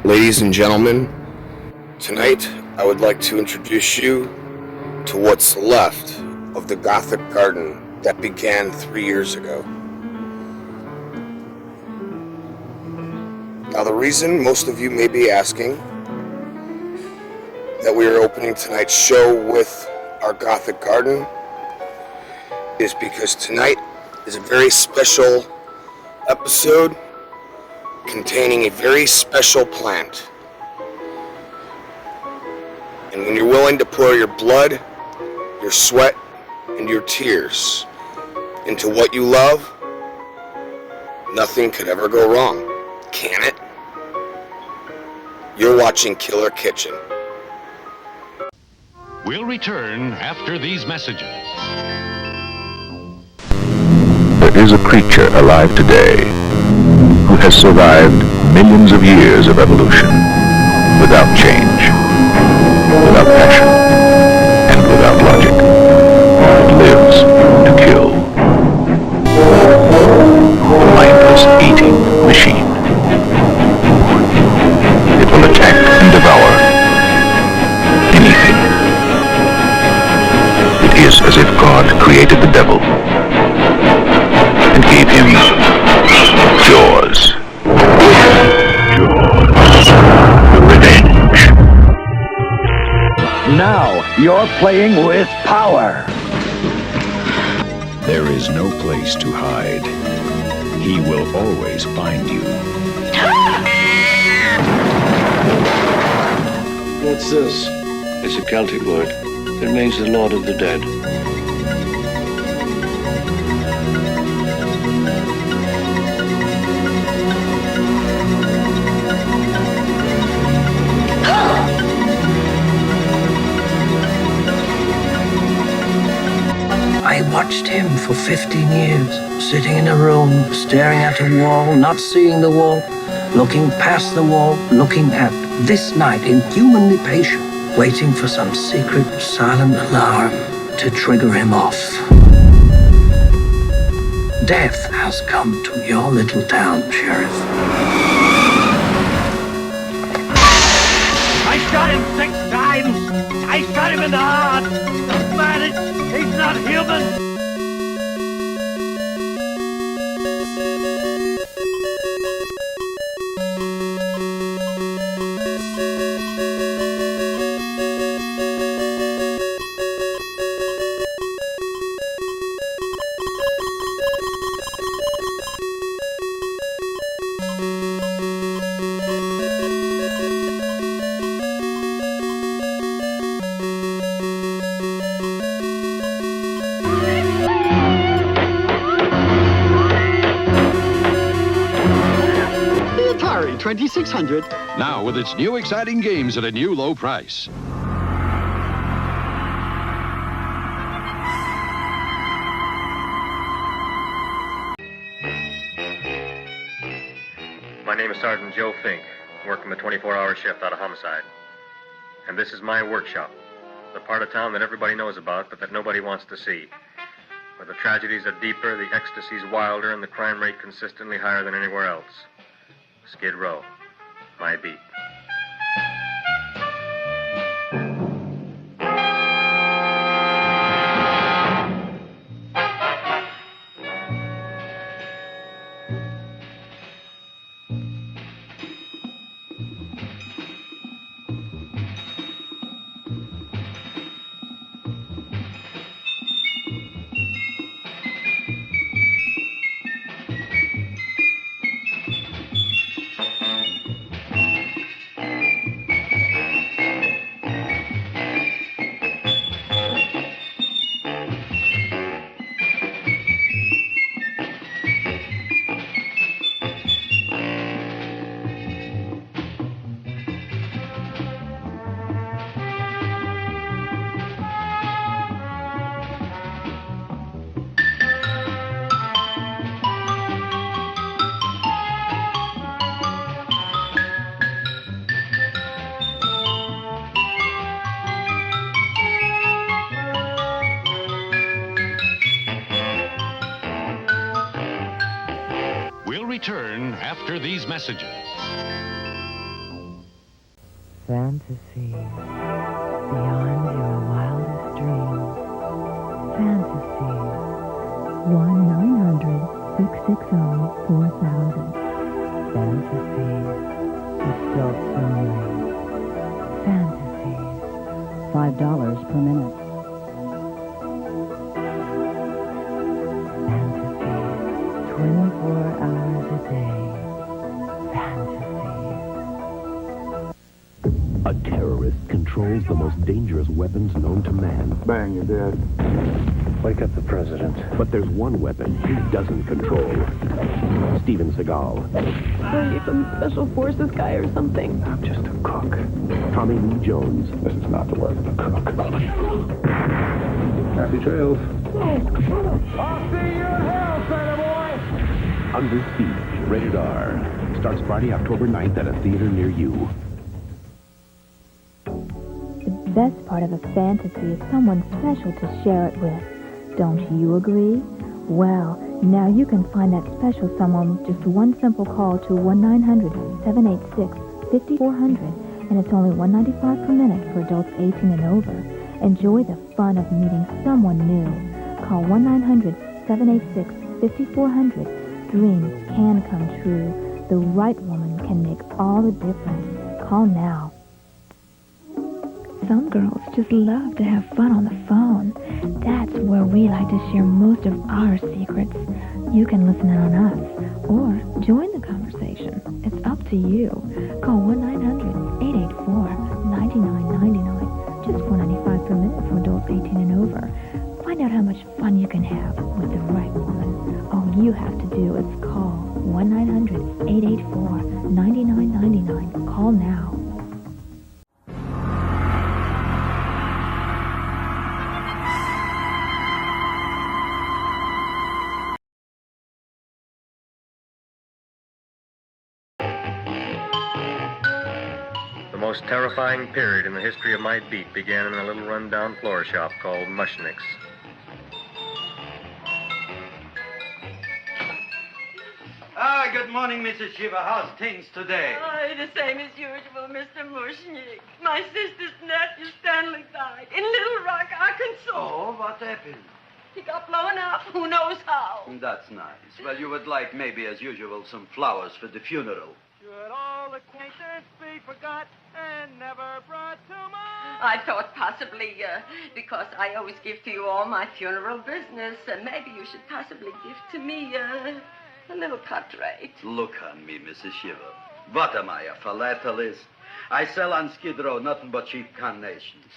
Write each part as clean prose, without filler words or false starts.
Ladies and gentlemen, tonight I would like to introduce you to what's left of the Gothic Garden that began 3 years ago. Now, the reason most of you may be asking that we are opening tonight's show with our Gothic Garden is because tonight is a very special episode containing a very special plant. And when you're willing to pour your blood, your sweat, and your tears into what you love, nothing could ever go wrong, can it? You're watching Killer Kitchen. We'll return after these messages. There is a creature alive today who has survived millions of years of evolution without change, without passion, and without logic. It lives to kill. The mindless eating machine. It will attack and devour anything. It is as if God created the devil and gave him Jaws. Jaws. The revenge. Now you're playing with power. There is no place to hide. He will always find you. What's this? It's a Celtic word. It means the Lord of the Dead. I watched him for 15 years, sitting in a room, staring at a wall, not seeing the wall, looking past the wall, looking at this night, inhumanly patient, waiting for some secret, silent alarm to trigger him off. Death has come to your little town, Sheriff. I shot him 6 times! I shot him in the heart! The man, he's not human! Atari 2600. Now with its new exciting games at a new low price. My name is Sergeant Joe Fink, working the 24-hour shift out of homicide. And this is my workshop, the part of town that everybody knows about but that nobody wants to see. Where the tragedies are deeper, the ecstasy's wilder, and the crime rate consistently higher than anywhere else. Skid Row, my beat. We'll return after these messages. Fantasy. Beyond your wildest dreams. Fantasy. 1-900-660-4000. Fantasy. Adults only. Fantasy. $5 per minute. Fantasy. 24 hours a day. Fantasy. A terrorist controls the most dangerous weapons known to man. Bang, you're dead. Wake up the president. But there's one weapon he doesn't control. Steven Seagal. Are you some special forces guy or something? I'm just a cook. Tommy Lee Jones. This is not the work of a cook. Happy trails. I'll see you in hell, son boy! Under Siege. Rated R. Starts Friday, October 9th at a theater near you. The best part of a fantasy is someone special to share it with. Don't you agree? Well, now you can find that special someone with just one simple call to 1-900-786-5400, and it's only $1.95 per minute for adults 18 and over. Enjoy the fun of meeting someone new. Call 1-900-786-5400. Dreams can come true. The right woman can make all the difference. Call now. Some girls just love to have fun on the phone. That's where we like to share most of our secrets. You can listen in on us or join the conversation. It's up to you. Call 1-900-884-9999. Just $4.95 per minute for adults 18 and over. Find out how much fun you can have with the right woman. All you have to do is call 1-900-884-9999. Call now. The most terrifying period in the history of my beat began in a little run-down floor shop called Mushnick's. Ah, good morning, Mrs. Shiva. How's things today? Oh, the same as usual, Mr. Mushnick. My sister's nephew, Stanley, died in Little Rock, Arkansas. Oh, what happened? He got blown up. Who knows how? That's nice. Well, you would like, maybe as usual, some flowers for the funeral. Should all acquaintance be forgot and never brought to mind? I thought possibly, because I always give to you all my funeral business, maybe you should possibly give to me, a little cut rate. Look on me, Mrs. Shiva. What am I, a philatelist? I sell on Skid Row nothing but cheap carnations.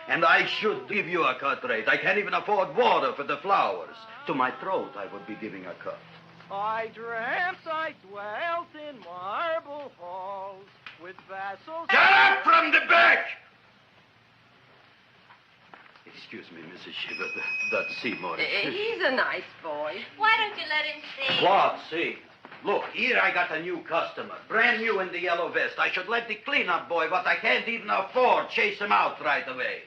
And I should give you a cut rate. I can't even afford water for the flowers. To my throat, I would be giving a cut. I dreamt I dwelt in marble halls with vassals... Get up from the back! Excuse me, Mrs. Shiva, that's Seymour. He's a nice boy. Why don't you let him see? What, see? Look, here I got a new customer, brand new in the yellow vest. I should let the cleanup boy, what I can't even afford, chase him out right away.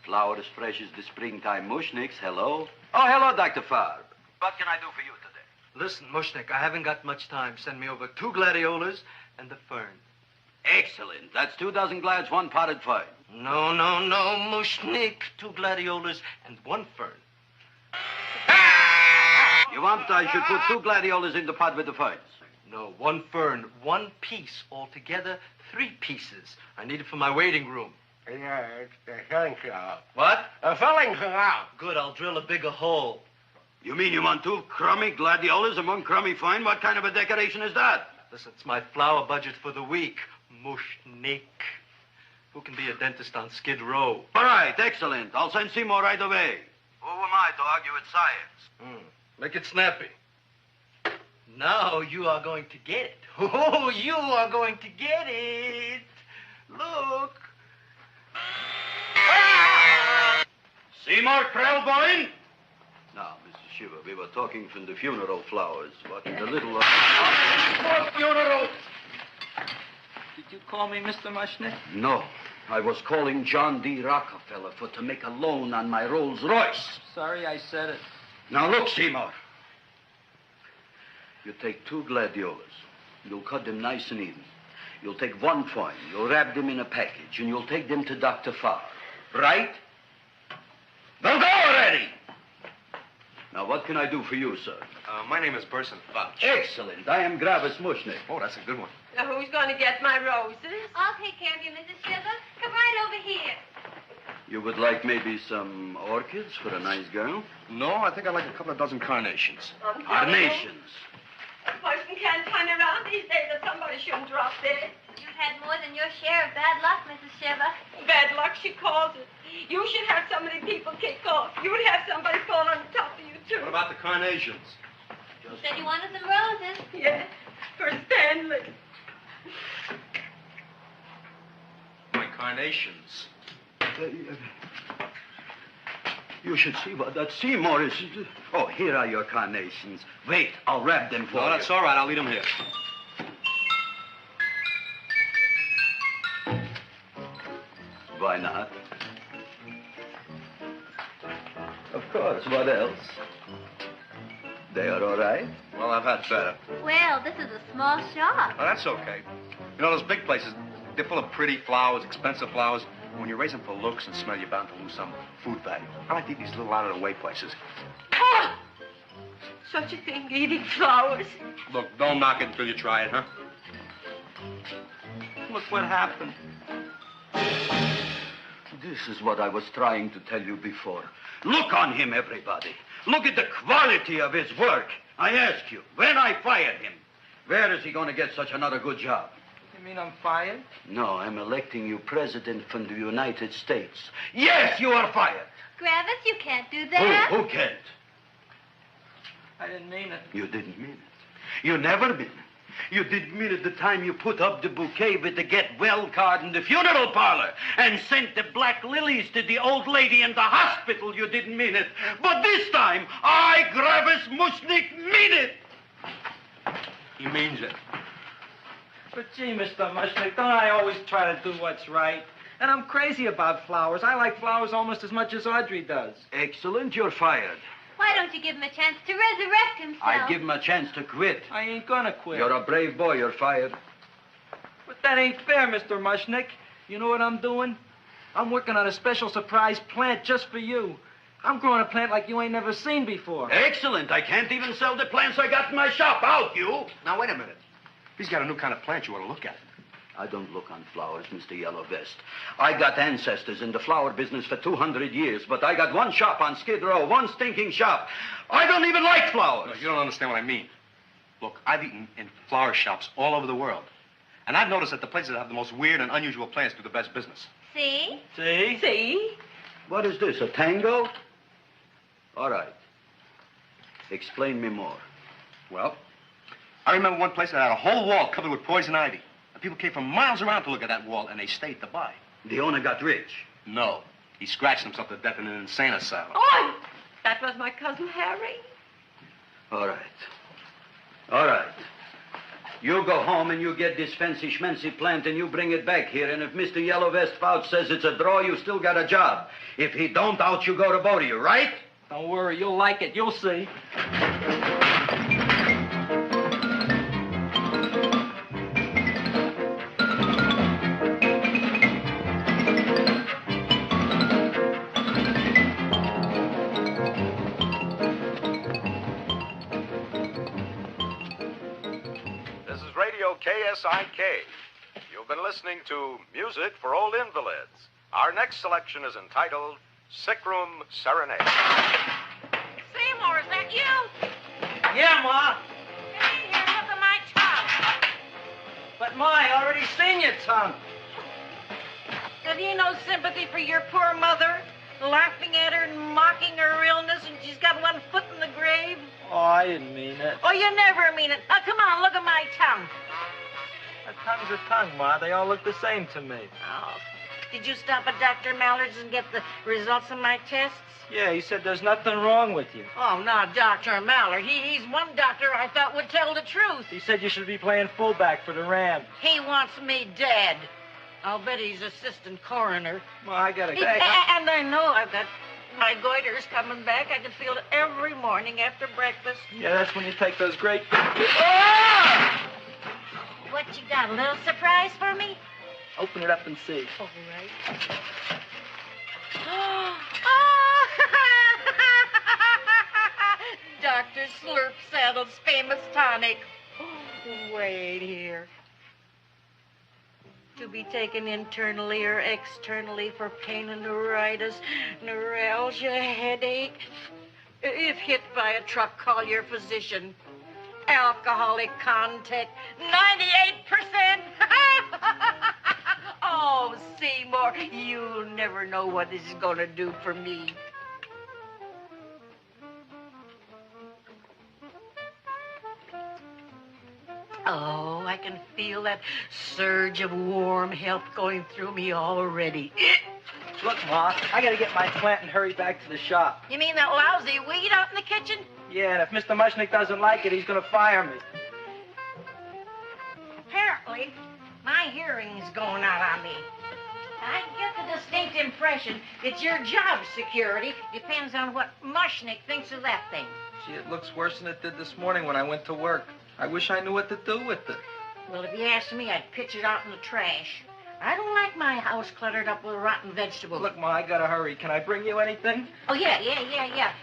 Flowers fresh as the springtime Mushnicks. Hello? Oh, hello, Dr. Farb. What can I do for you today? Listen, Mushnick, I haven't got much time. Send me over 2 gladiolas and the fern. Excellent. That's 2 dozen glads, 1 potted fern. No, Mushnick. 2 gladiolas and 1 fern. You want I should put 2 gladiolas in the pot with the ferns? No, 1 fern, 1 piece. Altogether, 3 pieces. I need it for my waiting room. Yeah, it's the filling canal. What? A filling canal. Good, I'll drill a bigger hole. You mean you want 2 crummy gladiolas and 1 crummy fern? What kind of a decoration is that? Listen, it's my flower budget for the week. Mushnick. Who can be a dentist on Skid Row? All right, excellent. I'll send Seymour right away. Who am I to argue with science? Make it snappy. Now you are going to get it. Oh, you are going to get it. Look. Seymour Krelboyne? Now, Mrs. Shiva, we were talking from the funeral flowers. What in the little... What funeral? Did you call me Mr. Mushnick? No. I was calling John D. Rockefeller to make a loan on my Rolls Royce. Sorry I said it. Now, look, Seymour. You take 2 gladiolas, You'll cut them nice and even. You'll take 1 coin, you'll wrap them in a package, and you'll take them to Dr. Farr. Right? Now go already! Now, what can I do for you, sir? My name is Burson Fouch. Excellent. I am Gravis Mushnick. Oh, that's a good one. Now, who's going to get my roses? I'll take care of you, Mrs. Shiver. Come right over here. You would like maybe some orchids for a nice girl? No, I think I'd like a couple of dozen carnations. Carnations? A person can't turn around these days that somebody shouldn't drop dead. You've had more than your share of bad luck, Mrs. Shiver. Bad luck, she calls it. You should have so many people kick off. You would have somebody fall on top of you, too. What about the carnations? You said you wanted some roses. Yes, for Stanley. My carnations. You should see what that Seymour is. Oh, here are your carnations. Wait, I'll wrap them for you. No, that's all right. I'll leave them here. Why not? Of course, what else? They are all right? Well, I've had better. Well, this is a small shop. Well, that's okay. You know, those big places, they're full of pretty flowers, expensive flowers. When you raise them for looks and smell, you're bound to lose some food value. I like to eat these little out-of-the-way places. Oh! Such a thing, eating flowers. Look, don't knock it until you try it, huh? Look what happened. This is what I was trying to tell you before. Look on him, everybody. Look at the quality of his work. I ask you, when I fired him, where is he going to get such another good job? You mean I'm fired? No, I'm electing you president from the United States. Yes, you are fired. Gravis, you can't do that. Who can't? I didn't mean it. You didn't mean it. You never mean it. You didn't mean it the time you put up the bouquet with the get well card in the funeral parlor and sent the black lilies to the old lady in the hospital. You didn't mean it. But this time, I, Gravis Mushnick, mean it. He means it. But gee, Mr. Mushnick, don't I always try to do what's right? And I'm crazy about flowers. I like flowers almost as much as Audrey does. Excellent, you're fired. Why don't you give him a chance to resurrect himself? I give him a chance to quit. I ain't gonna quit. You're a brave boy, you're fired. But that ain't fair, Mr. Mushnick. You know what I'm doing? I'm working on a special surprise plant just for you. I'm growing a plant like you ain't never seen before. Excellent. I can't even sell the plants I got in my shop. Out, you. Now, wait a minute. He's got a new kind of plant you ought to look at. I don't look on flowers, Mr. Yellow Vest. I got ancestors in the flower business for 200 years, but I got one shop on Skid Row, one stinking shop. I don't even like flowers. No, you don't understand what I mean. Look, I've eaten in flower shops all over the world. And I've noticed that the places that have the most weird and unusual plants do the best business. See? See? See? What is this, a tango? All right. Explain me more. Well, I remember one place that had a whole wall covered with poison ivy. And people came from miles around to look at that wall, and they stayed to buy. The owner got rich. No. He scratched himself to death in an insane asylum. Oh, that was my cousin Harry. All right. All right. You go home and you get this fancy schmancy plant and you bring it back here. And if Mr. Yellow Vest Fouch says it's a draw, you still got a job. If he don't, out you go to both of you, right? Don't worry, you'll like it. You'll see. KSIK. You've been listening to Music for Old Invalids. Our next selection is entitled Sick Room Serenade. Seymour, is that you? Yeah, Ma. Come in here and look at my tongue. But, Ma, I already seen your tongue. Have you no sympathy for your poor mother? Laughing at her and mocking her illness, and she's got one foot in the grave? Oh, I didn't mean it. Oh, you never mean it. Now, come on, look at my tongue. A tongue's a tongue, Ma. They all look the same to me. Oh, did you stop at Dr. Mallard's and get the results of my tests? Yeah, he said there's nothing wrong with you. Oh, not Dr. Mallard. He's one doctor I thought would tell the truth. He said you should be playing fullback for the Rams. He wants me dead. I'll bet he's assistant coroner. Well, I gotta go. And I know I've got my goiter's coming back. I can feel it every morning after breakfast. Yeah, that's when you take those great... Ah! You got a little surprise for me? Open it up and see. All right. Dr. Slurp Saddle's famous tonic. Wait here. To be taken internally or externally for pain and neuritis, neuralgia, headache. If hit by a truck, call your physician. Alcoholic content, 98%. Oh, Seymour, you'll never know what this is going to do for me. Oh, I can feel that surge of warm health going through me already. Look, Ma, I gotta get my plant and hurry back to the shop. You mean that lousy weed out in the kitchen? Yeah, and if Mr. Mushnick doesn't like it, he's gonna fire me. Apparently, my hearing's going out on me. I get the distinct impression that your job security depends on what Mushnick thinks of that thing. Gee, it looks worse than it did this morning when I went to work. I wish I knew what to do with it. Well, if you asked me, I'd pitch it out in the trash. I don't like my house cluttered up with rotten vegetables. Look, Ma, I gotta hurry. Can I bring you anything? Oh, yeah.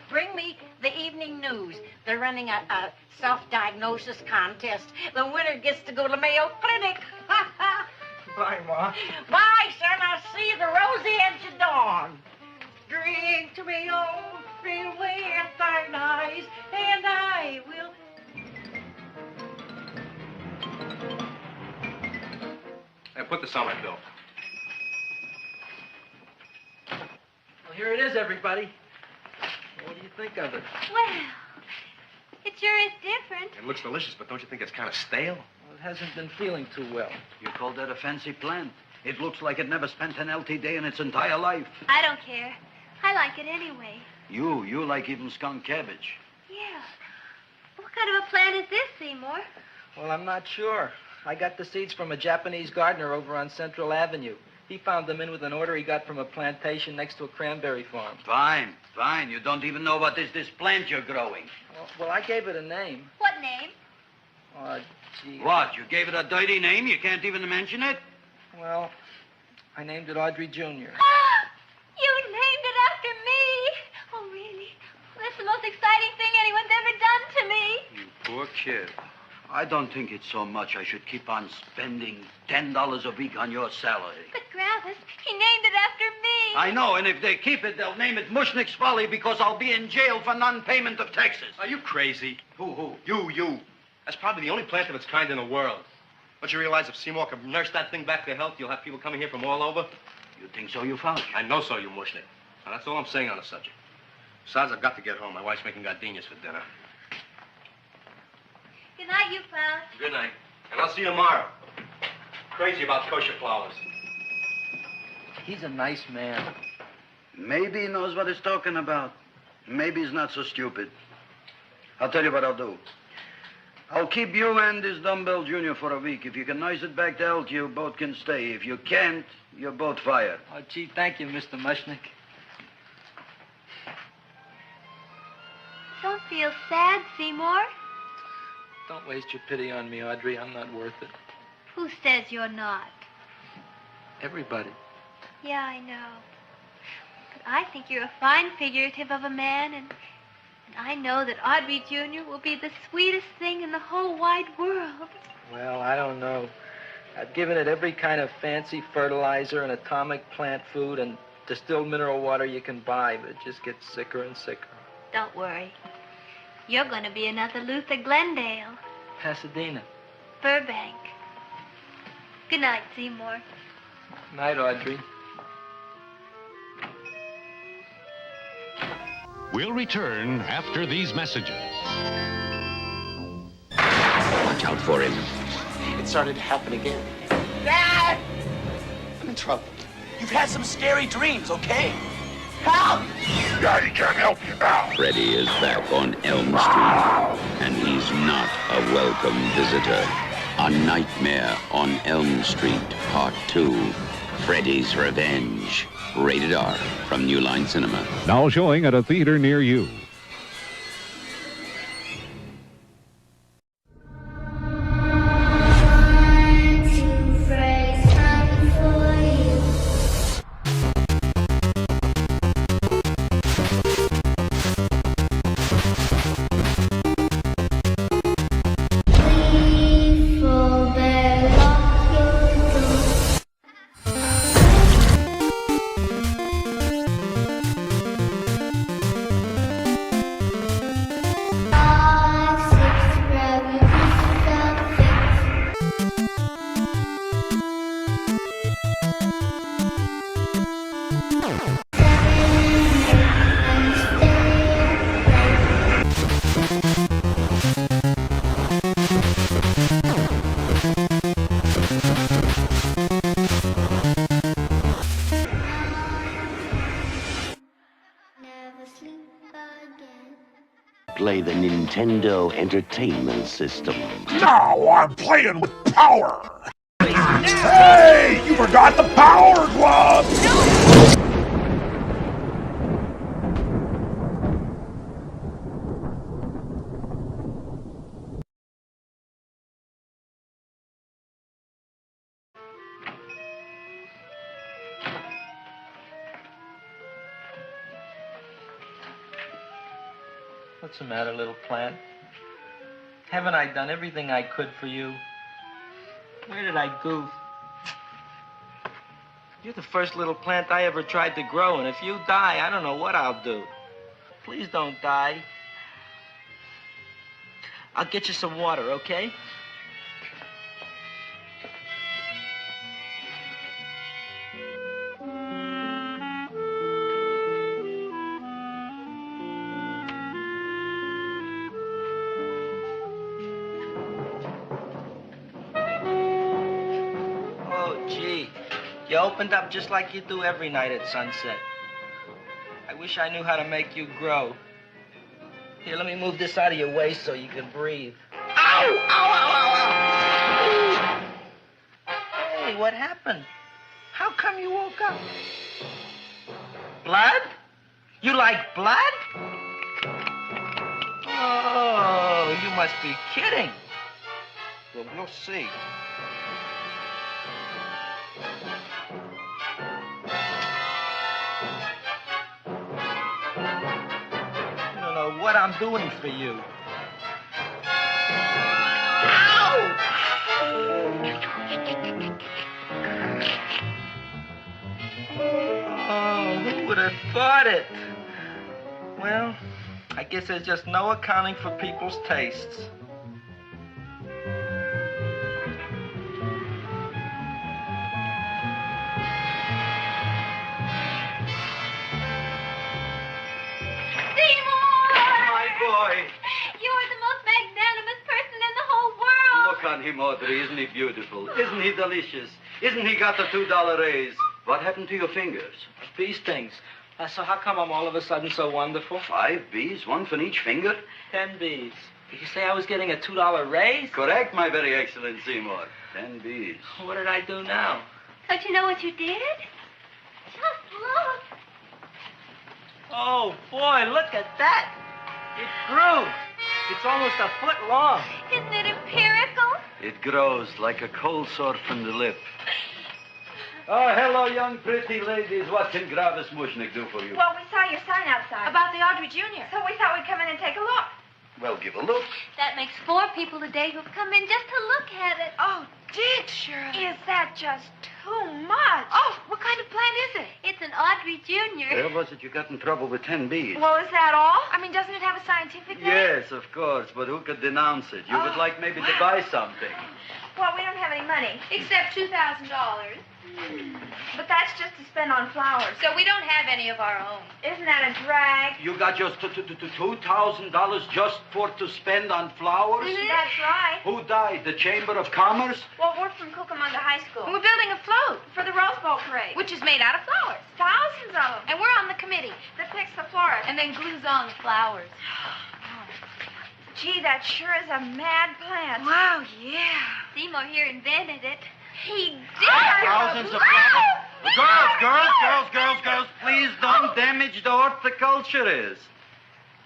Bring me the evening news. They're running a self-diagnosis contest. The winner gets to go to Mayo Clinic. Bye, Ma. Bye, son. I'll see you the rosy edge of dawn. Drink to me, oh, free with thine eyes, and I will... And put this on my bill. Well, here it is, everybody. What do you think of it? Well, it sure is different. It looks delicious, but don't you think it's kind of stale? Well, it hasn't been feeling too well. You call that a fancy plant? It looks like it never spent an LT day in its entire life. I don't care. I like it anyway. You like even skunk cabbage. Yeah. What kind of a plant is this, Seymour? Well, I'm not sure. I got the seeds from a Japanese gardener over on Central Avenue. He found them in with an order he got from a plantation next to a cranberry farm. Fine. You don't even know what is this plant you're growing. Well, I gave it a name. What name? Oh, gee. What? You gave it a dirty name? You can't even mention it? Well, I named it Audrey Jr. You named it after me. Oh, really? Well, that's the most exciting thing anyone's ever done to me. You poor kid. I don't think it's so much I should keep on spending $10 a week on your salary. But, Gravis, he named it after me. I know, and if they keep it, they'll name it Mushnick's Folly because I'll be in jail for non-payment of taxes. Are you crazy? Who? You. That's probably the only plant of its kind in the world. Don't you realize if Seymour could nurse that thing back to health, you'll have people coming here from all over? You think so, you found? I know so, you Mushnick. Now, that's all I'm saying on the subject. Besides, I've got to get home. My wife's making gardenias for dinner. Good night, you fellas. Good night. And I'll see you tomorrow. Crazy about kosher flowers. He's a nice man. Maybe he knows what he's talking about. Maybe he's not so stupid. I'll tell you what I'll do. I'll keep you and this Dumbbell Jr. for a week. If you can nurse it back to health, you both can stay. If you can't, you're both fired. Oh, gee, thank you, Mr. Mushnick. Don't feel sad, Seymour. Don't waste your pity on me, Audrey. I'm not worth it. Who says you're not? Everybody. Yeah, I know. But I think you're a fine figurative of a man, and I know that Audrey Jr. will be the sweetest thing in the whole wide world. Well, I don't know. I've given it every kind of fancy fertilizer and atomic plant food and distilled mineral water you can buy, but it just gets sicker and sicker. Don't worry. You're going to be another Luther Glendale. Pasadena. Burbank. Good night, Seymour. Night, Audrey. We'll return after these messages. Watch out for him. It started to happen again. Dad! I'm in trouble. You've had some scary dreams, okay? Help! Daddy can't help you now. Freddy is back on Elm Street, and he's not a welcome visitor. A Nightmare on Elm Street, Part 2, Freddy's Revenge. Rated R from New Line Cinema. Now showing at a theater near you. play the Nintendo Entertainment System. Now I'm playing with power! Hey! You forgot the Power Glove! What's the matter, little plant? Haven't I done everything I could for you? Where did I goof? You're the first little plant I ever tried to grow, and if you die, I don't know what I'll do. Please don't die. I'll get you some water, okay? You opened up just like you do every night at sunset. I wish I knew how to make you grow. Here, let me move this out of your way so you can breathe. Ow! Ow, ow, ow, ow! Hey, what happened? How come you woke up? Blood? You like blood? Oh, you must be kidding. Well, we'll see. What I'm doing for you. Ow! Oh, who would have thought it? Well, I guess there's just no accounting for people's tastes. You're the most magnanimous person in the whole world. Look on him, Audrey. Isn't he beautiful? Isn't he delicious? Isn't he got the $2 raise? What happened to your fingers? Bee stings. So how come I'm all of a sudden so wonderful? 5 bees, one for each finger? 10 bees. Did you say I was getting a $2 raise? Correct, my very excellent Seymour. 10 bees. What did I do now? Don't you know what you did? Just look. Oh, boy, look at that. It grew. It's almost a foot long. Isn't it empirical? It grows like a cold sore from the lip. Oh, hello, young pretty ladies. What can Gravis Mushnick do for you? Well, we saw your sign outside. About the Audrey Jr. So we thought we'd come in and take a look. Well, give a look. That makes 4 people a day who've come in just to look at it. Oh, did, Shirley? Is that just too much? Oh, what kind of plant is it? It's an Audrey Jr. Where was it you got in trouble with 10 bees? Well, is that all? I mean, doesn't it have a scientific name? Yes, of course, but who could denounce it? You would like maybe to buy something. Well, we don't have any money. Except $2,000. But that's just to spend on flowers. So we don't have any of our own. Isn't that a drag? You got just $2,000 just to spend on flowers? Mm-hmm. That's right. Who died? The Chamber of Commerce? Well, we're from Cucamonga High School. We're building a float for the Rose Bowl parade. Which is made out of flowers. Thousands of them. And we're on the committee that picks the flowers. and then glues on the flowers. Gee, that sure is a mad plant. Wow, yeah. Seymour here invented it. He did. Thousands of flowers. Girls, please don't damage the horticulturist.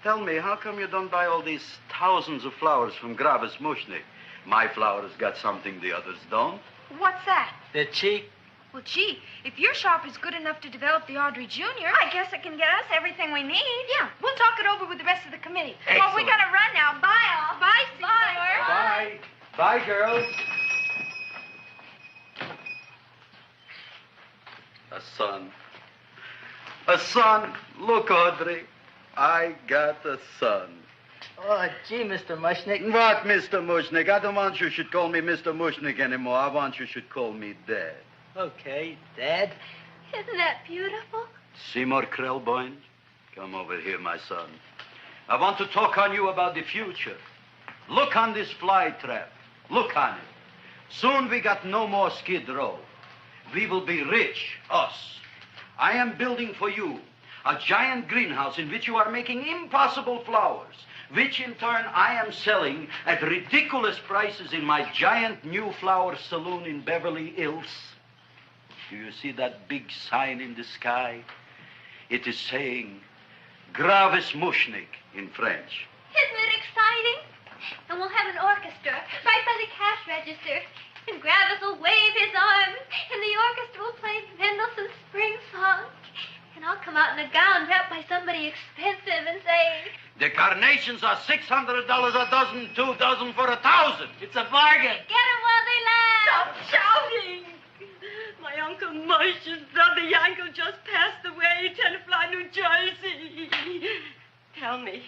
Tell me, how come you don't buy all these thousands of flowers from Gravis Mushnick? My flowers got something the others don't. What's that? They're cheap. Well, gee, if your shop is good enough to develop the Audrey Jr., I guess it can get us everything we need. Yeah, we'll talk it over with the rest of the committee. Excellent. Well, we gotta run now. Bye, all. Bye, Seymour. Bye. Bye, girls. A son. A son. Look, Audrey. I got a son. Oh, gee, Mr. Mushnick. What, Mr. Mushnick? I don't want you should call me Mr. Mushnick anymore. I want you should call me Dad. Okay, Dad. Isn't that beautiful? Seymour Krelboyne, come over here, my son. I want to talk on you about the future. Look on this fly trap. Look on it. Soon we got no more Skid Row. We will be rich, us. I am building for you a giant greenhouse in which you are making impossible flowers. which in turn I am selling at ridiculous prices in my giant new flower saloon in Beverly Hills. Do you see that big sign in the sky? It is saying, Gravis Mushnik in French. Isn't it exciting? And we'll have an orchestra right by the cash register. And Gravis will wave his arms, and the orchestra will play Mendelssohn's Spring Song. And I'll come out in a gown wrapped by somebody expensive and say, The carnations are $600 a dozen, 2 dozen for $1,000. It's a bargain. get 'em while they last. Stop shouting! My Uncle Moshe's brother Yankel just passed away, Tenafly, New Jersey. Tell me,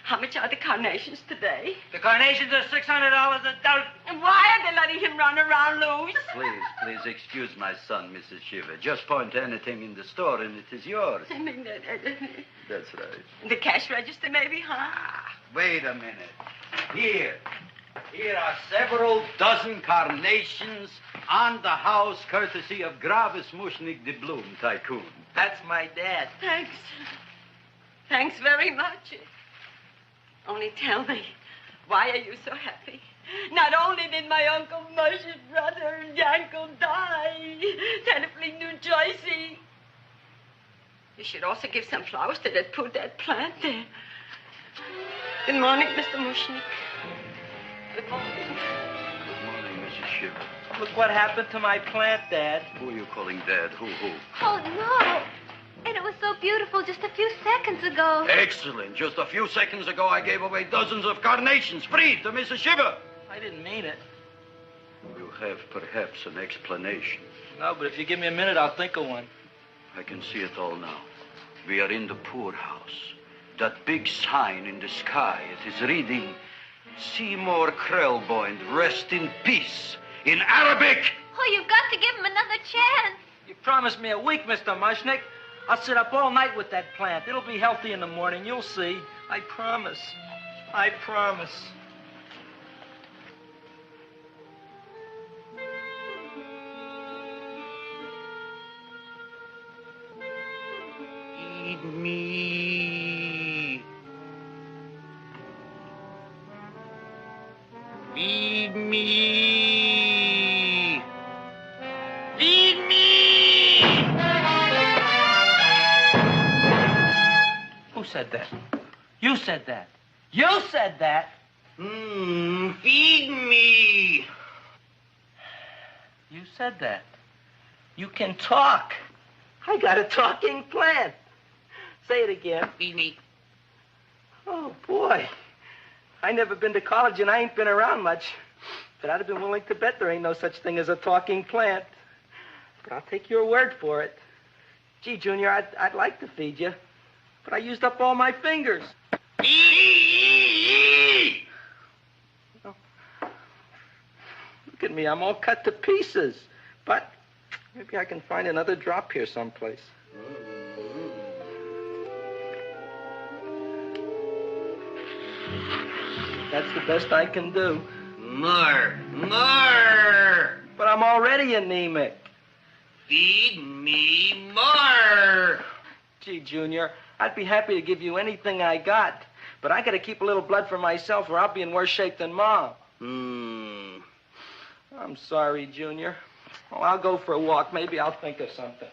how much are the carnations today? The carnations are $600 a dozen. And why are they letting him run around loose? Please excuse my son, Mrs. Shiver. Just point to anything in the store and it is yours. I mean, That's right. the cash register maybe, huh? Wait a minute. Here are several dozen carnations on the house, courtesy of Gravis Mushnik, the Bloom Tycoon. That's my dad. Thanks. Thanks very much. Only tell me, why are you so happy? Not only did my Uncle Moshe's brother Yankel die, Tenafly, New Jersey, you should also give some flowers to that poor dead plant there. Good morning, Mr. Mushnik. Good morning. Good morning, Mrs. Shiver. Look what happened to my plant, Dad. Who are you calling Dad? Who? Oh, no. And it was so beautiful just a few seconds ago. Excellent. Just a few seconds ago, I gave away dozens of carnations free to Mrs. Shiver. I didn't mean it. You have perhaps an explanation. No, but if you give me a minute, I'll think of one. I can see it all now. We are in the poorhouse. That big sign in the sky, it is reading, Seymour Krelboyne, rest in peace, in Arabic. Oh, you've got to give him another chance. You promised me a week, Mr. Mushnik. I'll sit up all night with that plant. It'll be healthy in the morning. You'll see. I promise. I promise. Feed me. Feed me. Feed me. Who said that? You said that. You said that. Feed me. You said that. You can talk. I got a talking plant. Say it again. Feed me. Oh, boy. I never been to college and I ain't been around much. But I'd have been willing to bet there ain't no such thing as a talking plant. But I'll take your word for it. Gee, Junior, I'd like to feed you. But I used up all my fingers. Oh. Look at me. I'm all cut to pieces. But maybe I can find another drop here someplace. That's the best I can do. More. But I'm already anemic. Feed me more. Gee, Junior, I'd be happy to give you anything I got. But I gotta keep a little blood for myself or I'll be in worse shape than Mom. I'm sorry, Junior. Well, I'll go for a walk. Maybe I'll think of something.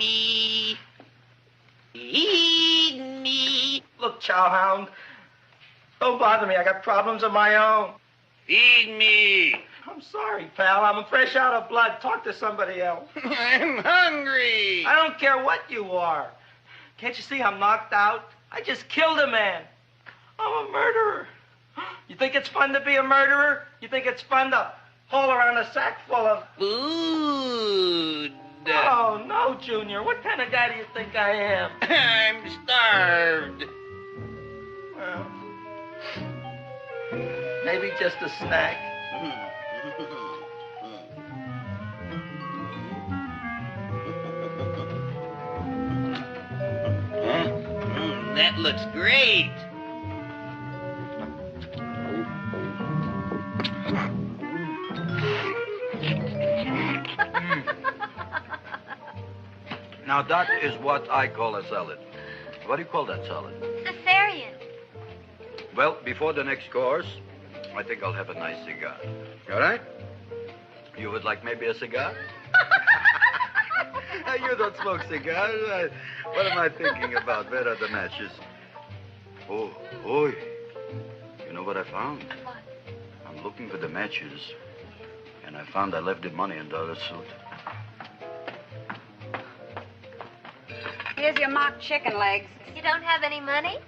me. Eat me. Look, Chowhound, don't bother me. I got problems of my own. Feed me. I'm sorry, pal. I'm fresh out of blood. Talk to somebody else. I'm hungry. I don't care what you are. Can't you see I'm knocked out? I just killed a man. I'm a murderer. You think it's fun to be a murderer? You think it's fun to haul around a sack full of food? Oh, no, Junior. What kind of guy do you think I am? I'm starved. Well, maybe just a snack. That looks great. Now, that is what I call a salad. What do you call that salad? Caesarean. Well, before the next course, I think I'll have a nice cigar. All right? You would like maybe a cigar? You don't smoke cigars. What am I thinking about? Where are the matches? Oh, oi. You know what I found? What? I'm looking for the matches, and I found I left the money in the other suit. Here's your mock chicken legs. You don't have any money?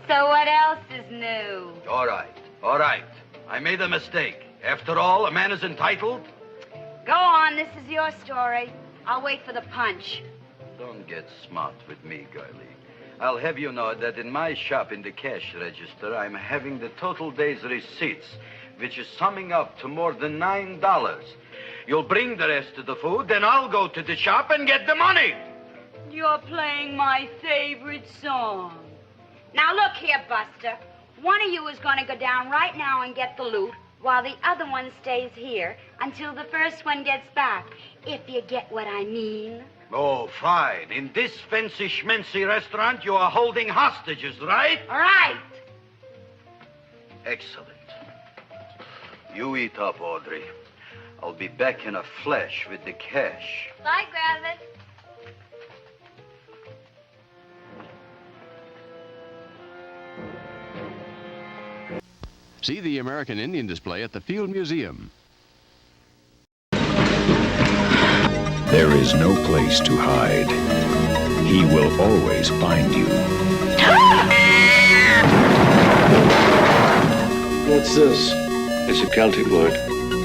So what else is new? All right. I made a mistake. After all, a man is entitled. Go on, this is your story. I'll wait for the punch. Don't get smart with me, girlie. I'll have you know that in my shop in the cash register, I'm having the total day's receipts, which is summing up to more than $9. You'll bring the rest of the food, then I'll go to the shop and get the money. You're playing my favorite song. Now look here, Buster. One of you is going to go down right now and get the loot, while the other one stays here until the first one gets back, if you get what I mean. Oh, fine. In this fancy schmancy restaurant, you are holding hostages, right? Right. Excellent. You eat up, Audrey. I'll be back in a flash with the cash. Bye, Gravis. See the American Indian display at the Field Museum. There is no place to hide. He will always find you. What's this? It's a Celtic word.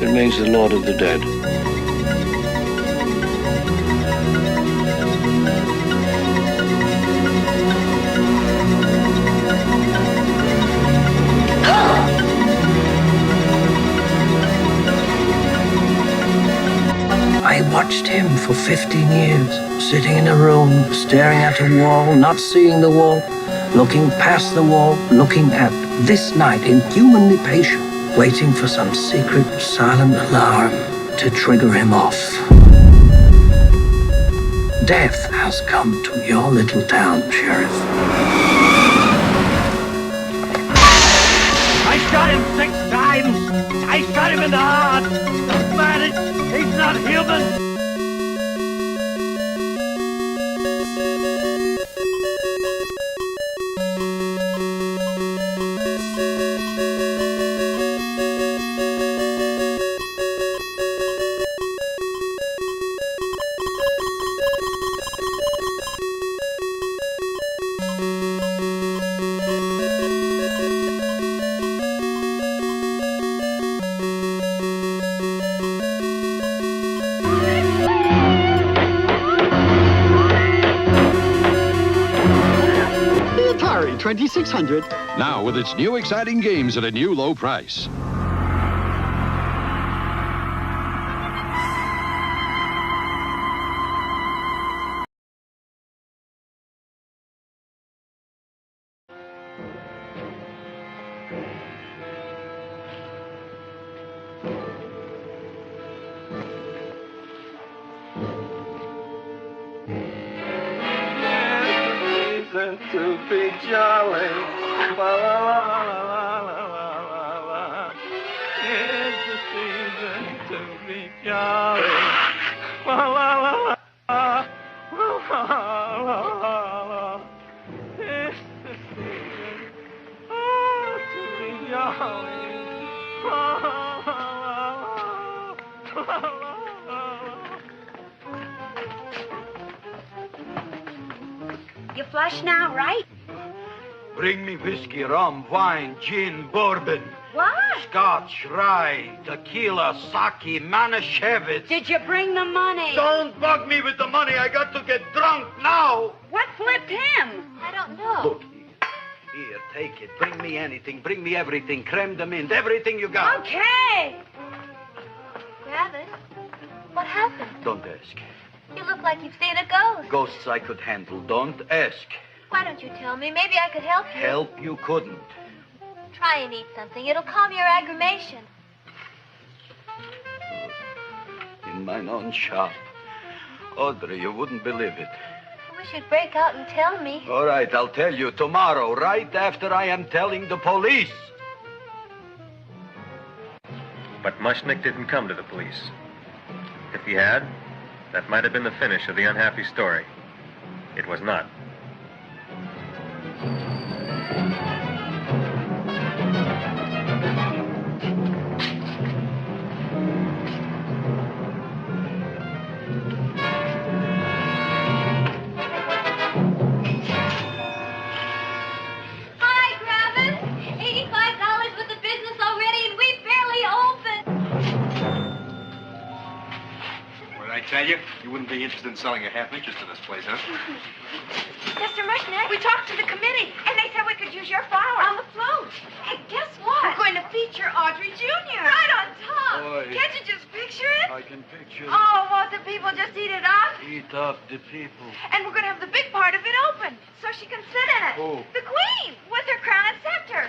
It means the Lord of the Dead. I watched him for 15 years, sitting in a room, staring at a wall, not seeing the wall, looking past the wall, looking at this night, inhumanly patient, waiting for some secret, silent alarm to trigger him off. Death has come to your little town, Sheriff. I shot him 6 times. I shot him in the heart. But he's not human. The Atari 2600. Now with its new exciting games at a new low price. Reason to be jolly. La la la la la la la la. It's the season to be jolly. La la la la. La la la. It's the season. Oh, to be jolly. La la la. La la la. You flush now, right? Bring me whiskey, rum, wine, gin, bourbon. What? Scotch, rye, tequila, sake, Manischewitz. Did you bring the money? Don't bug me with the money. I got to get drunk now. What flipped him? I don't know. Look, here, take it. Bring me anything. Bring me everything. Creme de menthe, everything you got. Okay. Gravis, what happened? Don't ask. You look like you've seen a ghost. Ghosts I could handle. Don't ask. Why don't you tell me? Maybe I could help you. Help you couldn't. Try and eat something. It'll calm your aggravation. In mine own shop. Audrey, you wouldn't believe it. I wish you'd break out and tell me. All right, I'll tell you tomorrow, right after I am telling the police. But Mushnick didn't come to the police. If he had, that might have been the finish of the unhappy story. It was not. Hi, Gravis. $85 with the business already, and we barely opened. What did I tell you? You wouldn't be interested in selling a half interest in this place, huh? Mr. Mushnick, we talked to the committee, and they said we could use your flower on the float. Hey, guess what? We're going to feature Audrey Jr. Right on top. Boy. Can't you just picture it? I can picture Oh, won't the people just eat it up? Eat up the people. And we're going to have the big part of it open, so she can sit in it. Who? The queen, with her crown and scepter.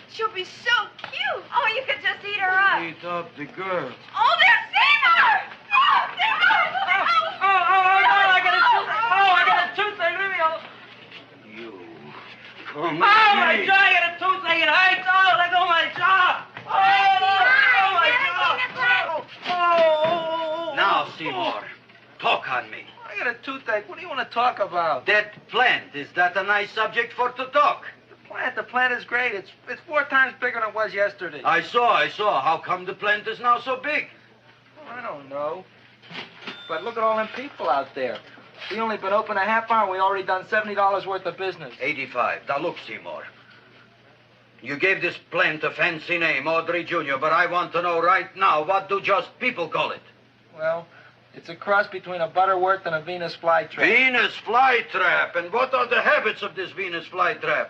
She'll be so cute. Oh, you could just eat her up. Eat up the girl. Oh, there's Seymour! Oh, Seymour! I got a toothache. Leave me alone. You. Come Oh, my jaw, I got a toothache. It hurts. Oh, let go of my jaw. Oh, my jaw. Oh. Now, Seymour, talk on me. I got a toothache. What do you want to talk about? That plant, is that a nice subject for to talk? The plant is great. It's 4 times bigger than it was yesterday. I saw. How come the plant is now so big? Oh, I don't know. But look at all them people out there. We only been open a half hour. We already done $70 worth of business. 85. Now look, Seymour. You gave this plant a fancy name, Audrey Jr., but I want to know right now, what do just people call it? Well, it's a cross between a Butterworth and a Venus flytrap. Venus flytrap. And what are the habits of this Venus flytrap?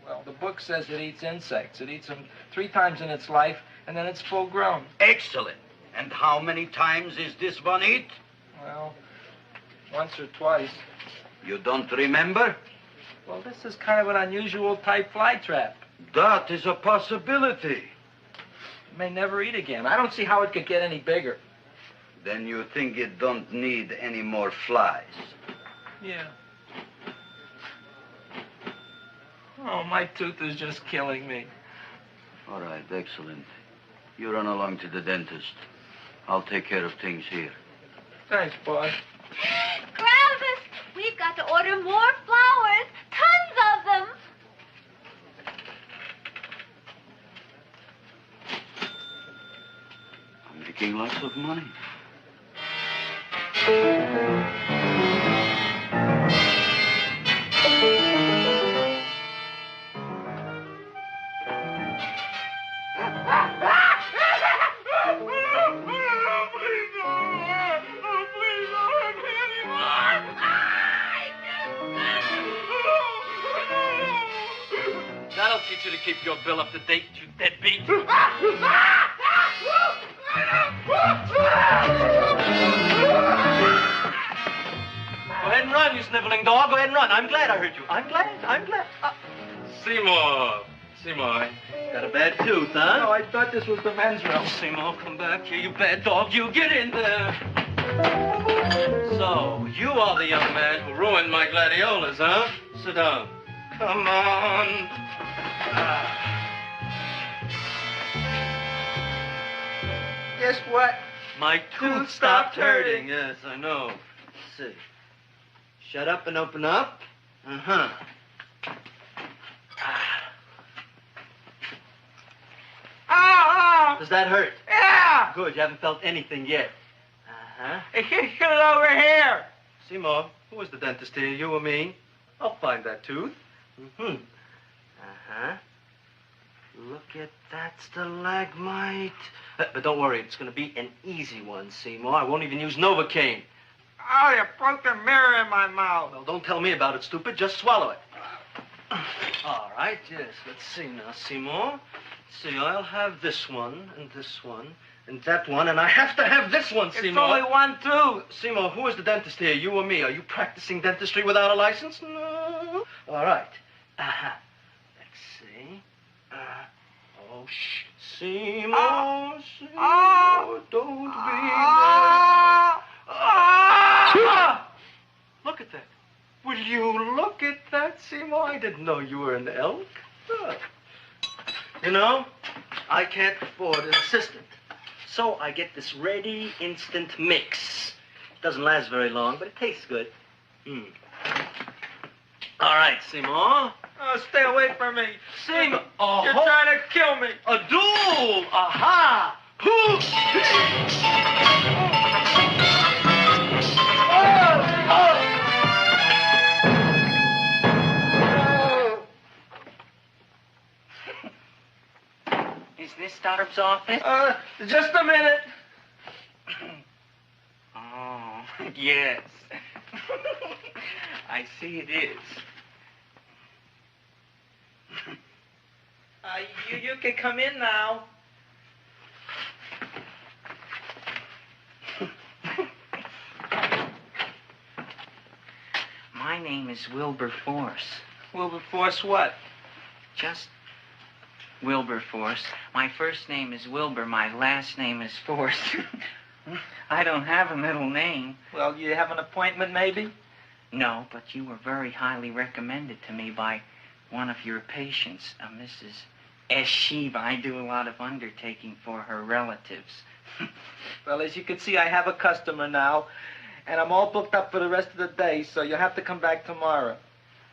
Well, the book says it eats insects. It eats them 3 times in its life, and then it's full grown. Excellent. And how many times is this one eat? Well, once or twice. You don't remember? Well, this is kind of an unusual type flytrap. That is a possibility. It may never eat again. I don't see how it could get any bigger. Then you think it don't need any more flies? Yeah. Oh, my tooth is just killing me. All right, excellent. You run along to the dentist. I'll take care of things here. Thanks, boy. Gravis, we've got to order more flowers. Tons of them. I'm making lots of money. That'll teach you to keep your bill up to date, you deadbeat. Go ahead and run, you sniveling dog. Go ahead and run. I'm glad I heard you. I'm glad. Seymour. Got a bad tooth, huh? No, I thought this was the men's room. Seymour, come back here, you bad dog. You get in there. So, you are the young man who ruined my gladiolas, huh? Sit down. Come on. Guess what? My tooth stopped hurting. Yes, I know. Let's see. Shut up and open up. Uh-huh. Oh! Does that hurt? Yeah! Good, you haven't felt anything yet. Uh-huh. It's just over here. Seymour, who was the dentist here, you or me? I'll find that tooth. Mm-hmm. Uh-huh. Look at that stalagmite. But don't worry, it's going to be an easy one, Seymour. I won't even use Novocaine. Oh, you broke the mirror in my mouth. Well, don't tell me about it, stupid. Just swallow it. All right, yes. Let's see now, Seymour. Let's see, I'll have this one, and that one, and I have to have this one, Seymour. It's only one tooth. Seymour, who is the dentist here, you or me? Are you practicing dentistry without a license? No. All right. Uh-huh. Let's see. Oh, shh. Seymour, Seymour, don't be Look at that. Will you look at that, Seymour? I didn't know you were an elk. You know, I can't afford an assistant. So I get this ready instant mix. Doesn't last very long, but it tastes good. All right, Seymour. Oh, stay away from me. Seymour. You're trying to kill me. A duel. Aha. Is this Doctor's office? Just a minute. Oh, yes. I see it is. You can come in now. My name is Wilberforce. Wilberforce what? Just Wilberforce. My first name is Wilbur. My last name is Force. I don't have a middle name. Well, you have an appointment, maybe? No, but you were very highly recommended to me by one of your patients, a Mrs. S. Shiva. I do a lot of undertaking for her relatives. Well, as you can see, I have a customer now, and I'm all booked up for the rest of the day, so you'll have to come back tomorrow.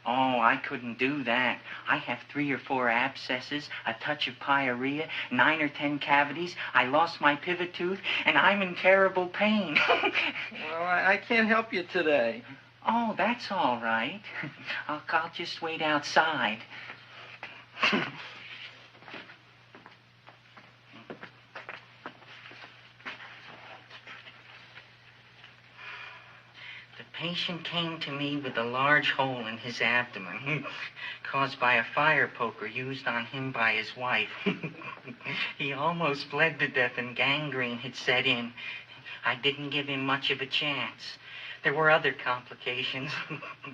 Oh, I couldn't do that. I have 3 or 4 abscesses, a touch of pyorrhea, 9 or 10 cavities. I lost my pivot tooth, and I'm in terrible pain. Well, I can't help you today. Oh, that's all right. I'll just wait outside. The patient came to me with a large hole in his abdomen, caused by a fire poker used on him by his wife. He almost bled to death and gangrene had set in. I didn't give him much of a chance. There were other complications.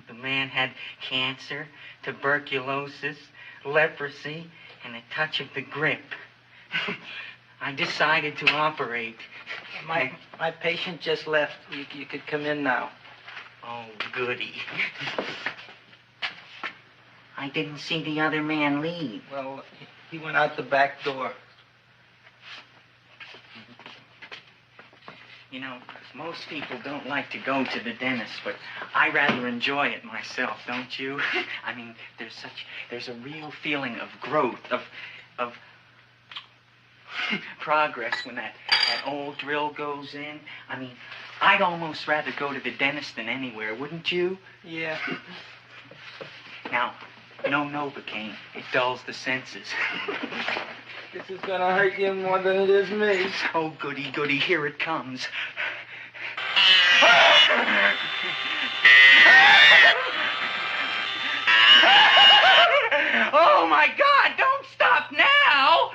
The man had cancer, tuberculosis, leprosy, and a touch of the grip. I decided to operate. My patient just left. You could come in now. Oh, goody. I didn't see the other man leave. Well, he went out the back door. You know, most people don't like to go to the dentist, but I rather enjoy it myself, don't you? I mean, there's a real feeling of growth, of progress when that old drill goes in. I mean, I'd almost rather go to the dentist than anywhere, wouldn't you? Yeah. Now, no Novocaine. It dulls the senses. This is gonna hurt you more than it is me. Oh, goody, goody, here it comes. Oh, my God, don't stop now!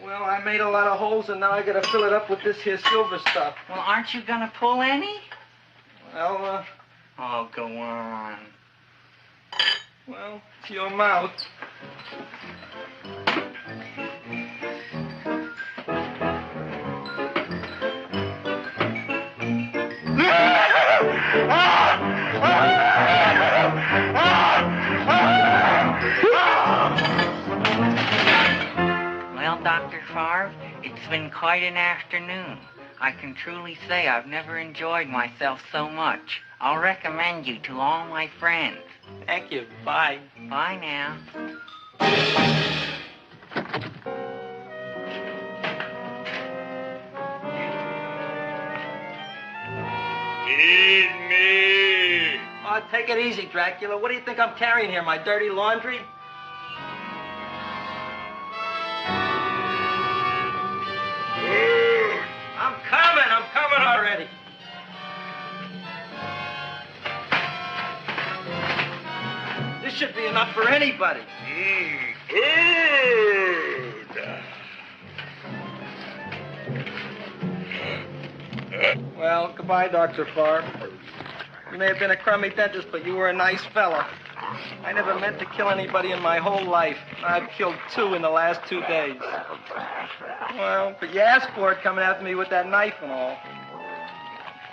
Well, I made a lot of holes, and now I gotta fill it up with this here silver stuff. Well, aren't you gonna pull any? Well, Oh, go on. Well, it's your mouth. Well, Dr. Favre, it's been quite an afternoon. I can truly say I've never enjoyed myself so much. I'll recommend you to all my friends. Thank you. Bye. Bye now. Feed me! Oh, take it easy, Dracula. What do you think I'm carrying here, my dirty laundry? I'm coming already. This should be enough for anybody. Well, goodbye, Dr. Farr. You may have been a crummy dentist, but you were a nice fella. I never meant to kill anybody in my whole life. I've killed 2 in the last 2 days. Well, but you asked for it coming after me with that knife and all.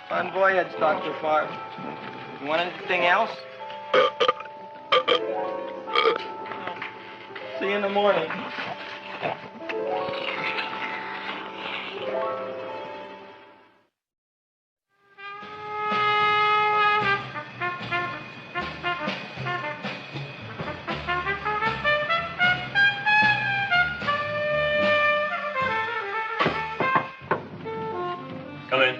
Bon voyage, Dr. Farr. You want anything else? See you in the morning. Come in.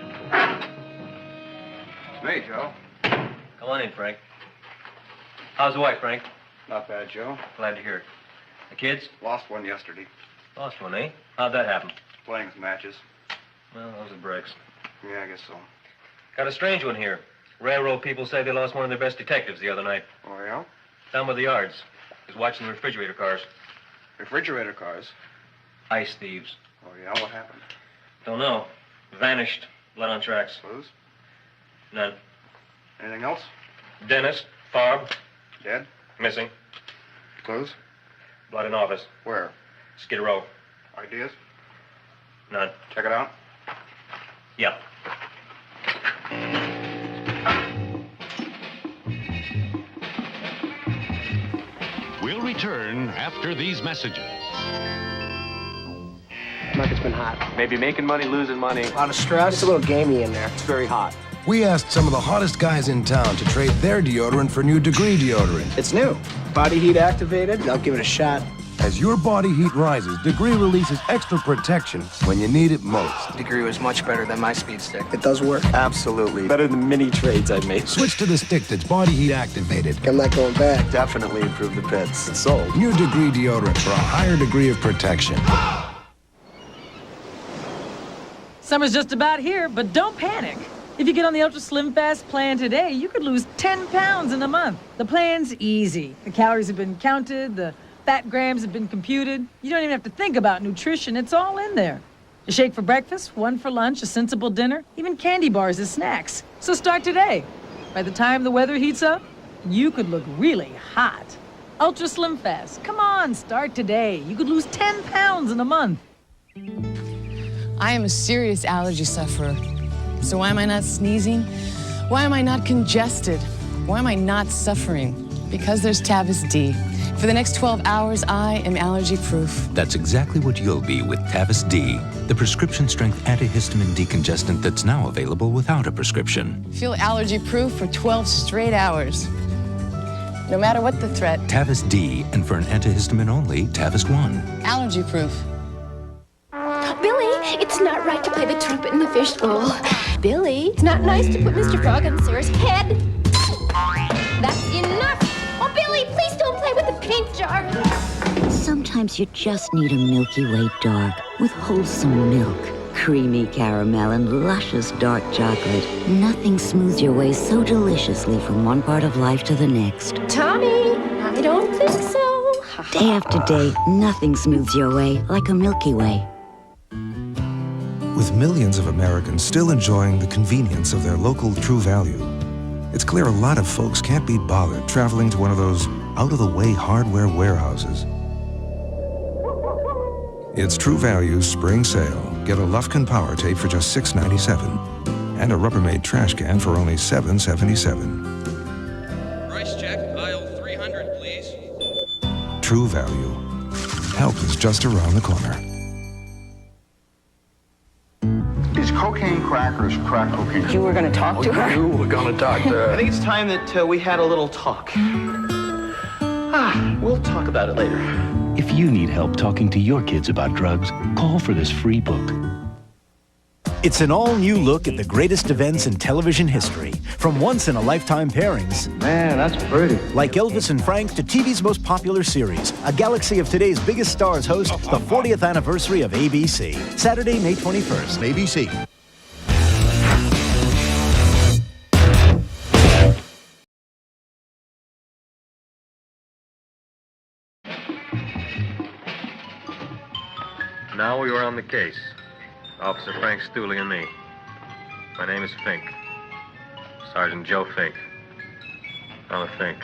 It's me, Joe. Come on in, Frank. How's the wife, Frank? Not bad, Joe. Glad to hear it. The kids? Lost one yesterday. Lost one, eh? How'd that happen? Playing some matches. Well, those are breaks. Yeah, I guess so. Got a strange one here. Railroad people say they lost one of their best detectives the other night. Oh, yeah? Down by the yards. He was watching the refrigerator cars. Refrigerator cars? Ice thieves. Oh, yeah? What happened? Don't know. Vanished. Blood on tracks. Clues? None. Anything else? Dennis. Farb. Dead? Missing. Clues? Blood in office. Where? Skid Row. Ideas? None. Check it out. Yeah. We'll return after these messages. Market's been hot. Maybe making money, losing money. A lot of stress. It's a little gamey in there. It's very hot. We asked some of the hottest guys in town to trade their deodorant for new Degree deodorant. It's new. Body heat activated. I'll give it a shot. As your body heat rises, Degree releases extra protection when you need it most. Degree was much better than my speed stick. It does work. Absolutely. Better than many trades I've made. Switch to the stick that's body heat activated. I'm not going back. Definitely improved the pits. It's sold. New Degree deodorant for a higher degree of protection. Summer's just about here, but don't panic. If you get on the Ultra Slim Fast plan today, you could lose 10 pounds in a month. The plan's easy. The calories have been counted, the fat grams have been computed. You don't even have to think about nutrition. It's all in there. A shake for breakfast, one for lunch, a sensible dinner, even candy bars as snacks. So start today. By the time the weather heats up, you could look really hot. Ultra Slim Fast. Come on, start today. You could lose 10 pounds in a month. I am a serious allergy sufferer. So why am I not sneezing? Why am I not congested? Why am I not suffering? Because there's Tavis D. For the next 12 hours, I am allergy-proof. That's exactly what you'll be with Tavis D, the prescription-strength antihistamine decongestant that's now available without a prescription. Feel allergy-proof for 12 straight hours. No matter what the threat. Tavis D, and for an antihistamine only, Tavis 1. Allergy-proof. Billy, it's not right to play the trumpet in the fishbowl. Billy, it's not nice to put Mr. Frog on Sarah's head. That's enough! Oh, Billy, please don't play with the paint jar. Sometimes you just need a Milky Way dark with wholesome milk, creamy caramel, and luscious dark chocolate. Nothing smooths your way so deliciously from one part of life to the next. Tommy, I don't think so. Day after day, nothing smooths your way like a Milky Way. With millions of Americans still enjoying the convenience of their local True Value, it's clear a lot of folks can't be bothered traveling to one of those out-of-the-way hardware warehouses. It's True Value's spring sale. Get a Lufkin power tape for just $6.97 and a Rubbermaid trash can for only $7.77. Price check, aisle 300, please. True Value. Help is just around the corner. Is cocaine crack cocaine. You were going to talk to her? You were going to talk to her. I think it's time that we had a little talk. We'll talk about it later. If you need help talking to your kids about drugs, call for this free book. It's an all-new look at the greatest events in television history, from once-in-a-lifetime pairings. Man, that's pretty. Like Elvis and Frank to TV's most popular series, a galaxy of today's biggest stars host the 40th anniversary of ABC. Saturday, May 21st. ABC. Now we are on the case. Officer Frank Stooley and me. My name is Fink. Sergeant Joe Fink. Fella Fink.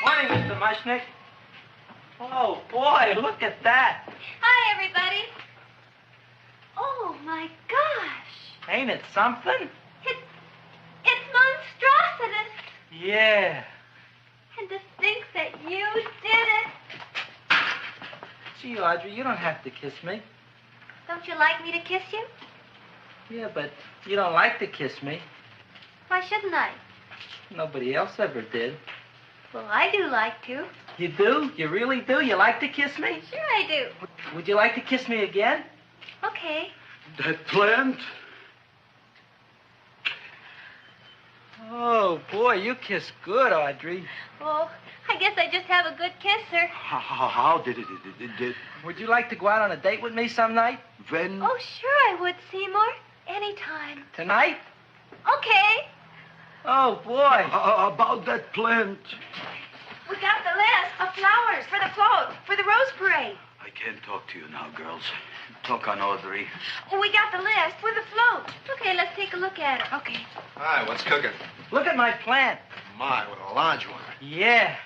Morning, Mr. Mushnick. Oh, boy, look at that. Hi, everybody. Oh, my gosh. Ain't it something? It's monstrositous. Yeah. And to think that you did it. Gee, Audrey, you don't have to kiss me. Don't you like me to kiss you? Yeah, but you don't like to kiss me. Why shouldn't I? Nobody else ever did. Well, I do like to. You do? You really do? You like to kiss me? Sure I do. Would you like to kiss me again? Okay. That plant? Oh, boy, you kiss good, Audrey. Oh, I guess I just have a good kisser. How did it? Would you like to go out on a date with me some night? When? Oh, sure I would, Seymour. Anytime. Tonight? Okay. Oh, boy. About that plant. We got the list of flowers for the float, for the rose parade. I can't talk to you now, girls. Talk on Audrey. Oh, we got the list for the float. Okay, let's take a look at it. Okay. Hi, what's cooking? Look at my plant. My, what a large one. Yeah.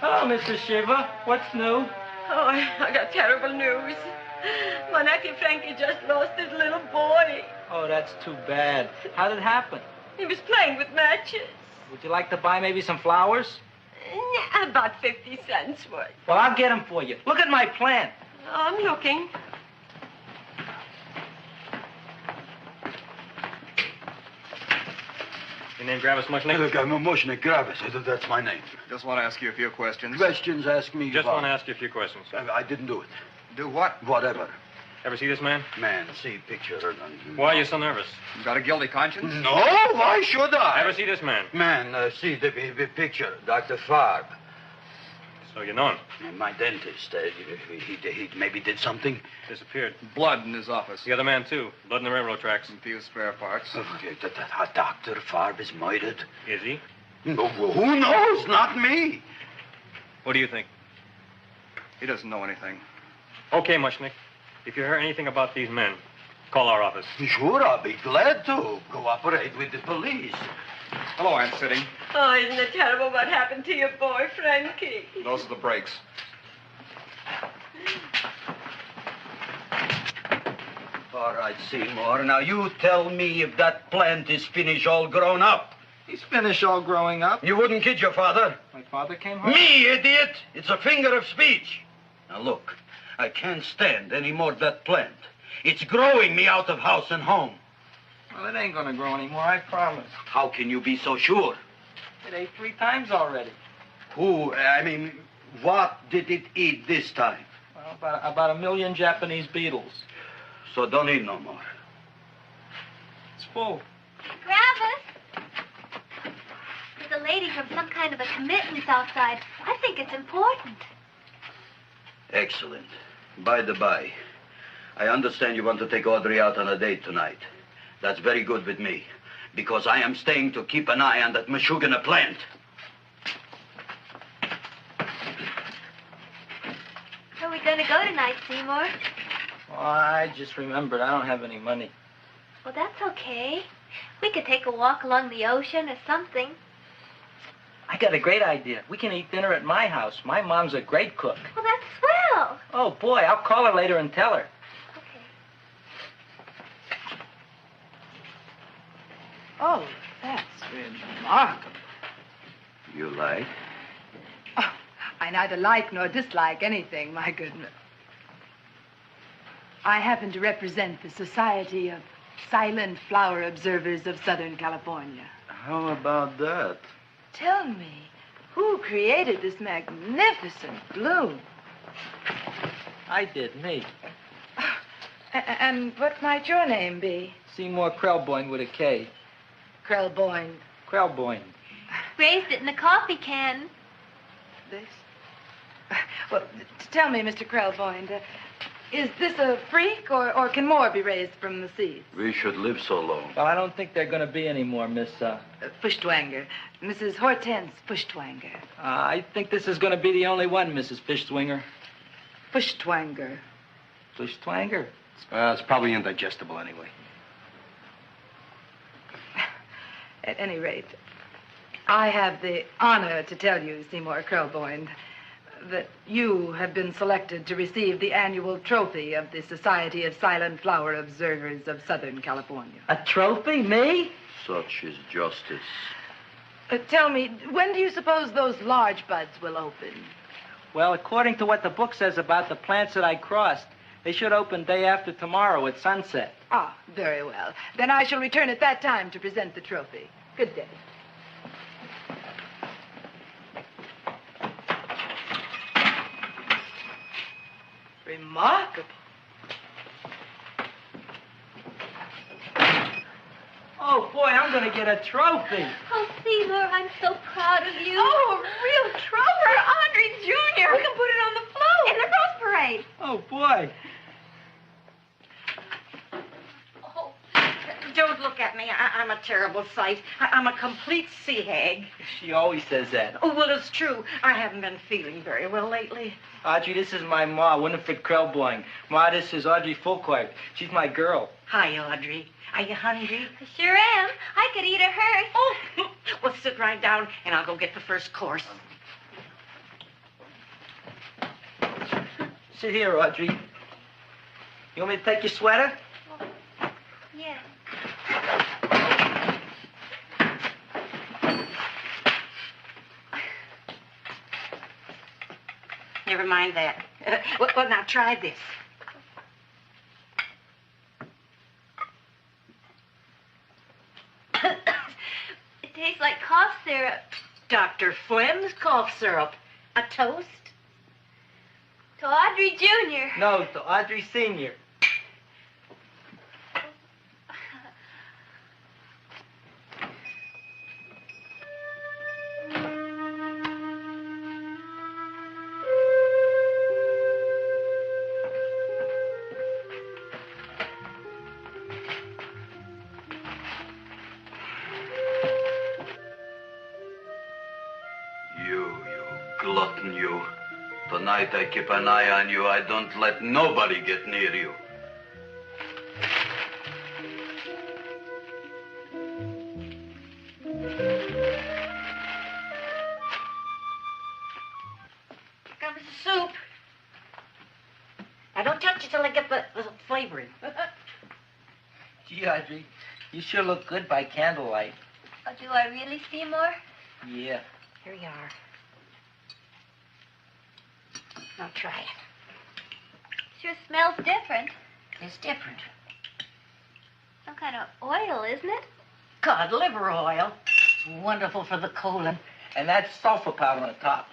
Hello, Mr. Shiva. What's new? Oh, I got terrible news. My nephew Frankie just lost his little boy. Oh, that's too bad. How did it happen? He was playing with matches. Would you like to buy maybe some flowers? About 50 cents worth. Well, I'll get them for you. Look at my plant. I'm looking. Your name Gravis Mushnick? Look, I'm a Mushnick Gravis. That's my name. Just want to ask you a few questions. Questions, ask me. Just about- want to ask you a few questions. I didn't do it. Do what? Whatever. Ever see this man? Man, see picture. Why are you so nervous? You got a guilty conscience? No, why should I? Ever see this man? Man, see the picture. Dr. Farb. So you know him? My dentist. He maybe did something. Disappeared. Blood in his office. The other man, too. Blood in the railroad tracks. And few spare parts. Okay, Dr. Farb is murdered. Is he? No, who knows? Not me. What do you think? He doesn't know anything. Okay, Mushnick. If you hear anything about these men, call our office. Sure, I'll be glad to cooperate with the police. Hello, Aunt Sitting. Oh, isn't it terrible what happened to your boy, Frankie? Those are the brakes. All right, Seymour. Now you tell me if that plant is finished all grown up. He's finished all growing up. You wouldn't kid your father. My father came home. Me, idiot! It's a figure of speech. Now look, I can't stand any more of that plant. It's growing me out of house and home. Well, it ain't gonna grow anymore, I promise. How can you be so sure? It ate 3 times already. What did it eat this time? Well, about 1 million Japanese beetles. So don't eat no more. It's full. Gravis! There's a lady from some kind of a committance outside. I think it's important. Excellent. By the by, I understand you want to take Audrey out on a date tonight. That's very good with me, because I am staying to keep an eye on that Meshuggah plant. Where are we going to go tonight, Seymour? Well, I just remembered I don't have any money. Well, that's okay. We could take a walk along the ocean or something. I got a great idea. We can eat dinner at my house. My mom's a great cook. Well, that's swell. Oh, boy, I'll call her later and tell her. Oh, that's remarkable. You like? Oh, I neither like nor dislike anything, my goodness. I happen to represent the Society of Silent Flower Observers of Southern California. How about that? Tell me, who created this magnificent bloom? I did, me. And what might your name be? Seymour Krelboyne with a K. Krelboyne. Krelboyne. Raised it in a coffee can. This? Well, tell me, Mr. Krelboyne, is this a freak, or can more be raised from the seeds? We should live so long. Well, I don't think there are going to be any more, Miss, Fuschtwanger. Mrs. Hortense Fuschtwanger. I think this is going to be the only one, Mrs. Fishswinger. Fuschtwanger. Fuschtwanger? It's probably indigestible anyway. At any rate, I have the honor to tell you, Seymour Krelboyne, that you have been selected to receive the annual trophy of the Society of Silent Flower Observers of Southern California. A trophy? Me? Such is justice. Tell me, when do you suppose those large buds will open? Well, according to what the book says about the plants that I crossed, they should open day after tomorrow at sunset. Ah, very well. Then I shall return at that time to present the trophy. Good day. Remarkable. Oh, boy, I'm going to get a trophy. Oh, Seymour, I'm so proud of you. Oh, a real trophy. Audrey Jr. We can put it on the float. In the Rose Parade. Oh, boy. Don't look at me. I'm a terrible sight. I'm a complete sea hag. She always says that. Oh, well, it's true. I haven't been feeling very well lately. Audrey, this is my ma, Winifred Krelboyne. Ma, this is Audrey Fulcourt. She's my girl. Hi, Audrey. Are you hungry? I sure am. I could eat a hearse. Oh, well, sit right down, and I'll go get the first course. Sit here, Audrey. You want me to take your sweater? Yeah. Never mind that. Well, now try this. It tastes like cough syrup. Dr. Flem's cough syrup. A toast? To Audrey Jr. No, to Audrey Sr. You glutton, you. Tonight I keep an eye on you. I don't let nobody get near you. Comes the soup. Now, don't touch it till I get the flavoring. Gee, Audrey, you sure look good by candlelight. Oh, do I really, Seymour? Yeah. Here you are. Now try it. Sure smells different. It's different. Some kind of oil, isn't it? Cod liver oil. It's wonderful for the colon. And that's sulfur powder on the top.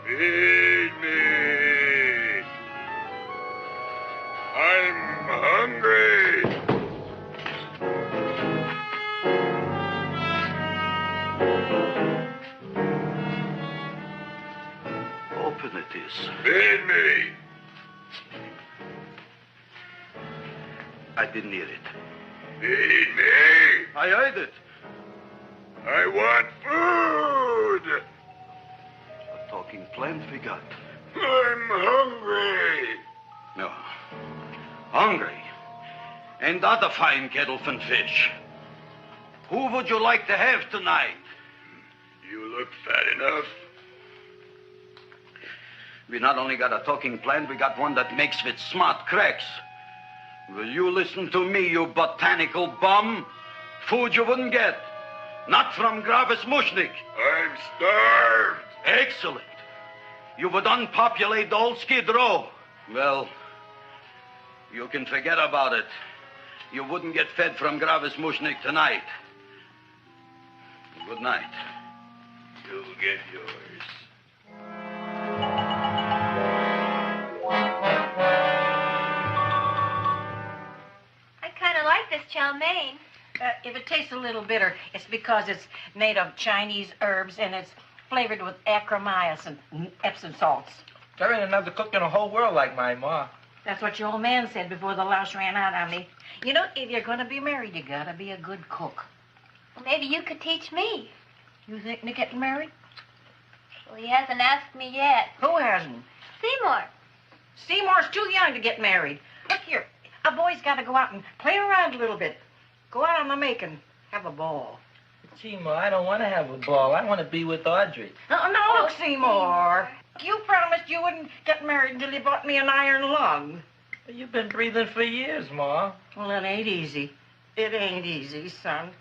Feed me. I'm hungry. Open it is. Feed me. I didn't hear it. Feed me. I heard it. I want food. A talking plant we got. I'm hungry. No. Hungry? Ain't that a fine kettle-fin fish? Who would you like to have tonight? You look fat enough. We not only got a talking plant, we got one that makes with smart cracks. Will you listen to me, you botanical bum? Food you wouldn't get. Not from Gravis Mushnik. I'm starved. Excellent. You would unpopulate the old Skid Row. Well, you can forget about it. You wouldn't get fed from Gravis Mushnik tonight. Good night. You'll get yours. I kind of like this chow mein. If it tastes a little bitter, it's because it's made of Chinese herbs and it's flavored with acromycin and Epsom salts. There ain't another cook in the whole world like my ma. That's what your old man said before the louse ran out on me. You know, if you're going to be married, you got to be a good cook. Well, maybe you could teach me. You think Nick getting married? Well, he hasn't asked me yet. Who hasn't? Seymour. Seymour's too young to get married. Look here, a boy's got to go out and play around a little bit. Go out on the make and have a ball. Gee, Ma, I don't want to have a ball. I want to be with Audrey. Oh, no, look, Seymour. You promised you wouldn't get married until you bought me an iron lung. You've been breathing for years, Ma. Well, it ain't easy. It ain't easy, son.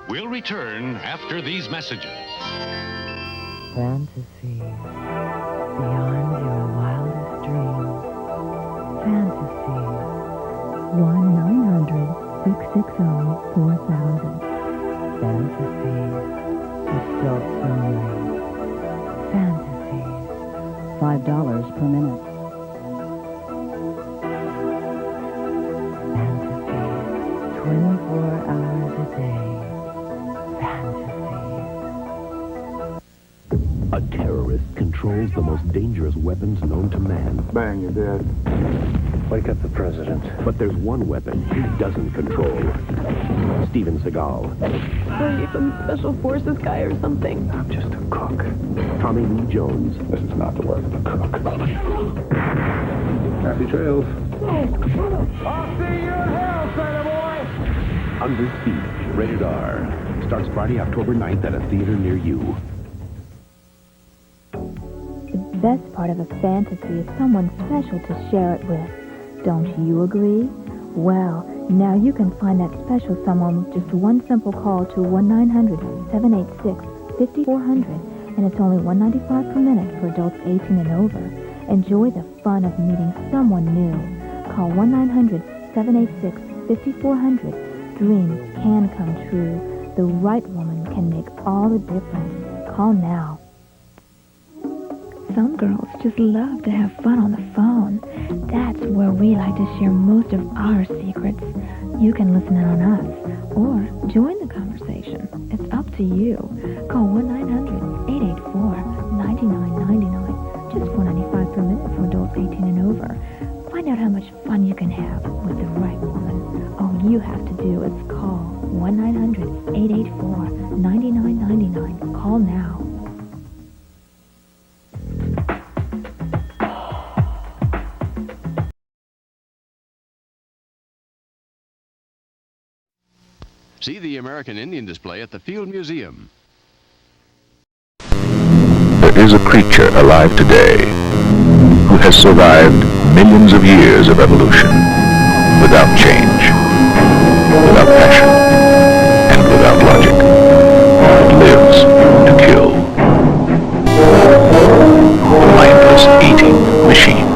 We'll return after these messages. Fantasy beyond your wildest dreams. Fantasy 1-900-660-4000. Fantasy adults only. Fantasy $5 per minute. Fantasy 24 hours a day. A terrorist controls the most dangerous weapons known to man. Bang, you're dead. Wake up the president. But there's one weapon he doesn't control. Steven Seagal. Are you some special forces guy or something? I'm just a cook. Tommy Lee Jones. This is not the work of a cook. Happy trails. I'll see you in hell, son boy! Under Siege. Rated R. Starts Friday, October 9th at a theater near you. The best part of a fantasy is someone special to share it with. Don't you agree? Well, now you can find that special someone with just one simple call to 1-900-786-5400, and it's only $1.95 per minute for adults 18 and over. Enjoy the fun of meeting someone new. Call 1-900-786-5400. Dreams can come true. The right woman can make all the difference. Call now. Some girls just love to have fun on the phone. That's where we like to share most of our secrets. You can listen in on us or join the conversation. It's up to you. Call 1-900-884-9999. Just $4.95 per minute for adults 18 and over. Find out how much fun you can have with the right woman. All you have to do is call 1-900-884-9999. Call now. See the American Indian display at the Field Museum. There is a creature alive today who has survived millions of years of evolution without change, without passion, and without logic. It lives to kill. The mindless eating machine.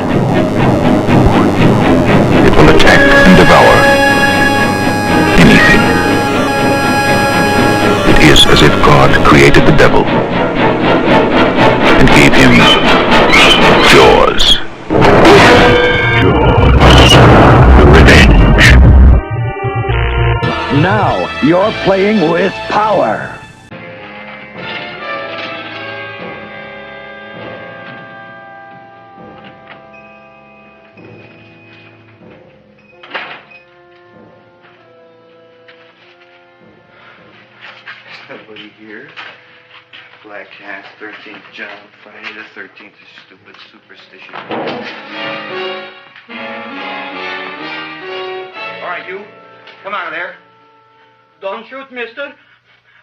It will attack and devour anything. It is as if God created the devil and gave him Jaws. Jaws. The revenge. Now you're playing with power. Somebody here. Black Cat, 13th John, Friday the 13th is stupid superstition. All right, you. Come out of there. Don't shoot, mister.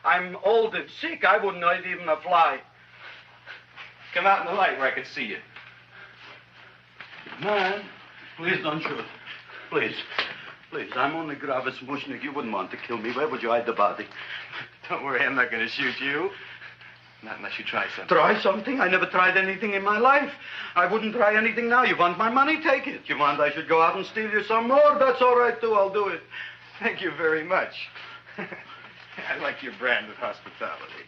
I'm old and sick. I wouldn't hurt even a fly. Come out in the light where I can see you. Man, please don't shoot. Please. Please, I'm only Gravis Mushnik. You wouldn't want to kill me. Where would you hide the body? Don't worry, I'm not going to shoot you. Not unless you try something. Try something? I never tried anything in my life. I wouldn't try anything now. You want my money? Take it. You want I should go out and steal you some more? That's all right, too. I'll do it. Thank you very much. I like your brand of hospitality.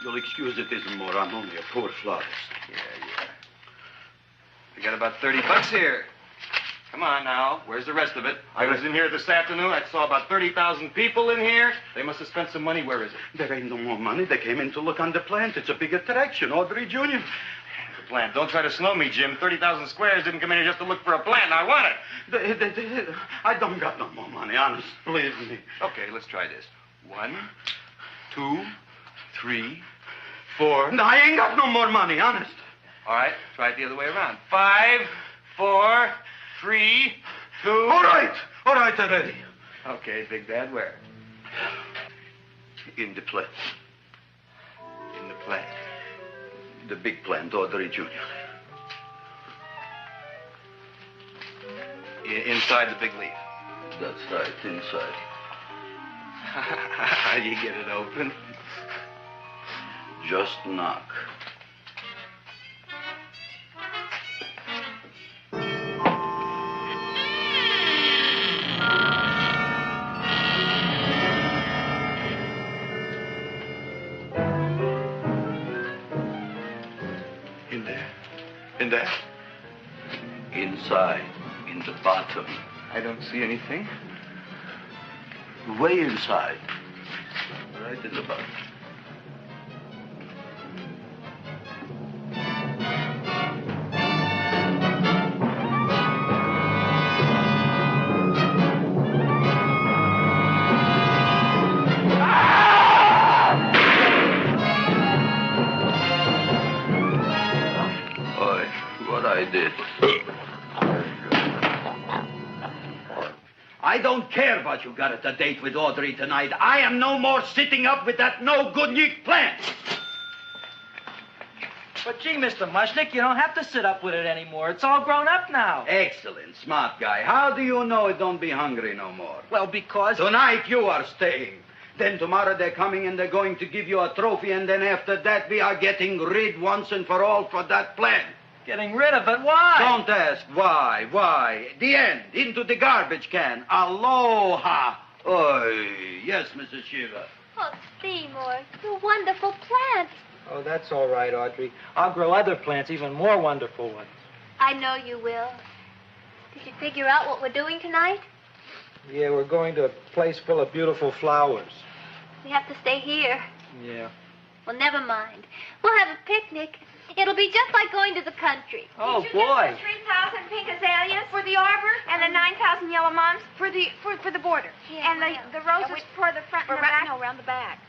You'll excuse it isn't more. I'm only a poor florist. Yeah. We got about $30 here. Come on now. Where's the rest of it? I was in here this afternoon. I saw about 30,000 people in here. They must have spent some money. Where is it? There ain't no more money. They came in to look on the plant. It's a big attraction. Audrey Jr. The plant. Don't try to snow me, Jim. 30,000 squares didn't come in here just to look for a plant. I want it. I don't got no more money, honest. Believe me. Okay, let's try this. 1, 2, 3, 4. No, I ain't got no more money, honest. All right, try it the other way around. 5, 4, 3, 2. All right already. Okay, Big Dad, where? In the plant. In the plant. The big plant, Audrey Jr. Inside the big leaf. That's right, inside. How do you get it open? Just knock. In there? Inside, in the bottom. I don't see anything. Way inside. Right in the bottom. I don't care what you got at the date with Audrey tonight. I am no more sitting up with that no-good Nick plant. But gee, Mr. Mushnick, you don't have to sit up with it anymore. It's all grown up now. Excellent, smart guy. How do you know it don't be hungry no more? Well, because... Tonight you are staying. Then tomorrow they're coming and they're going to give you a trophy, and then after that we are getting rid once and for all for that plant. Getting rid of it? Why? Don't ask why. Why? The end. Into the garbage can. Aloha. Oy. Yes, Mrs. Shiva. Oh, Seymour, you wonderful plant. Oh, that's all right, Audrey. I'll grow other plants, even more wonderful ones. I know you will. Did you figure out what we're doing tonight? Yeah, we're going to a place full of beautiful flowers. We have to stay here. Yeah. Well, never mind. We'll have a picnic. It'll be just like going to the country. Oh, Did you boy. get the 3,000 pink azaleas for the arbor and the 9,000 yellow mums for the border? Yeah, and the roses for the front and the back? No, around the back.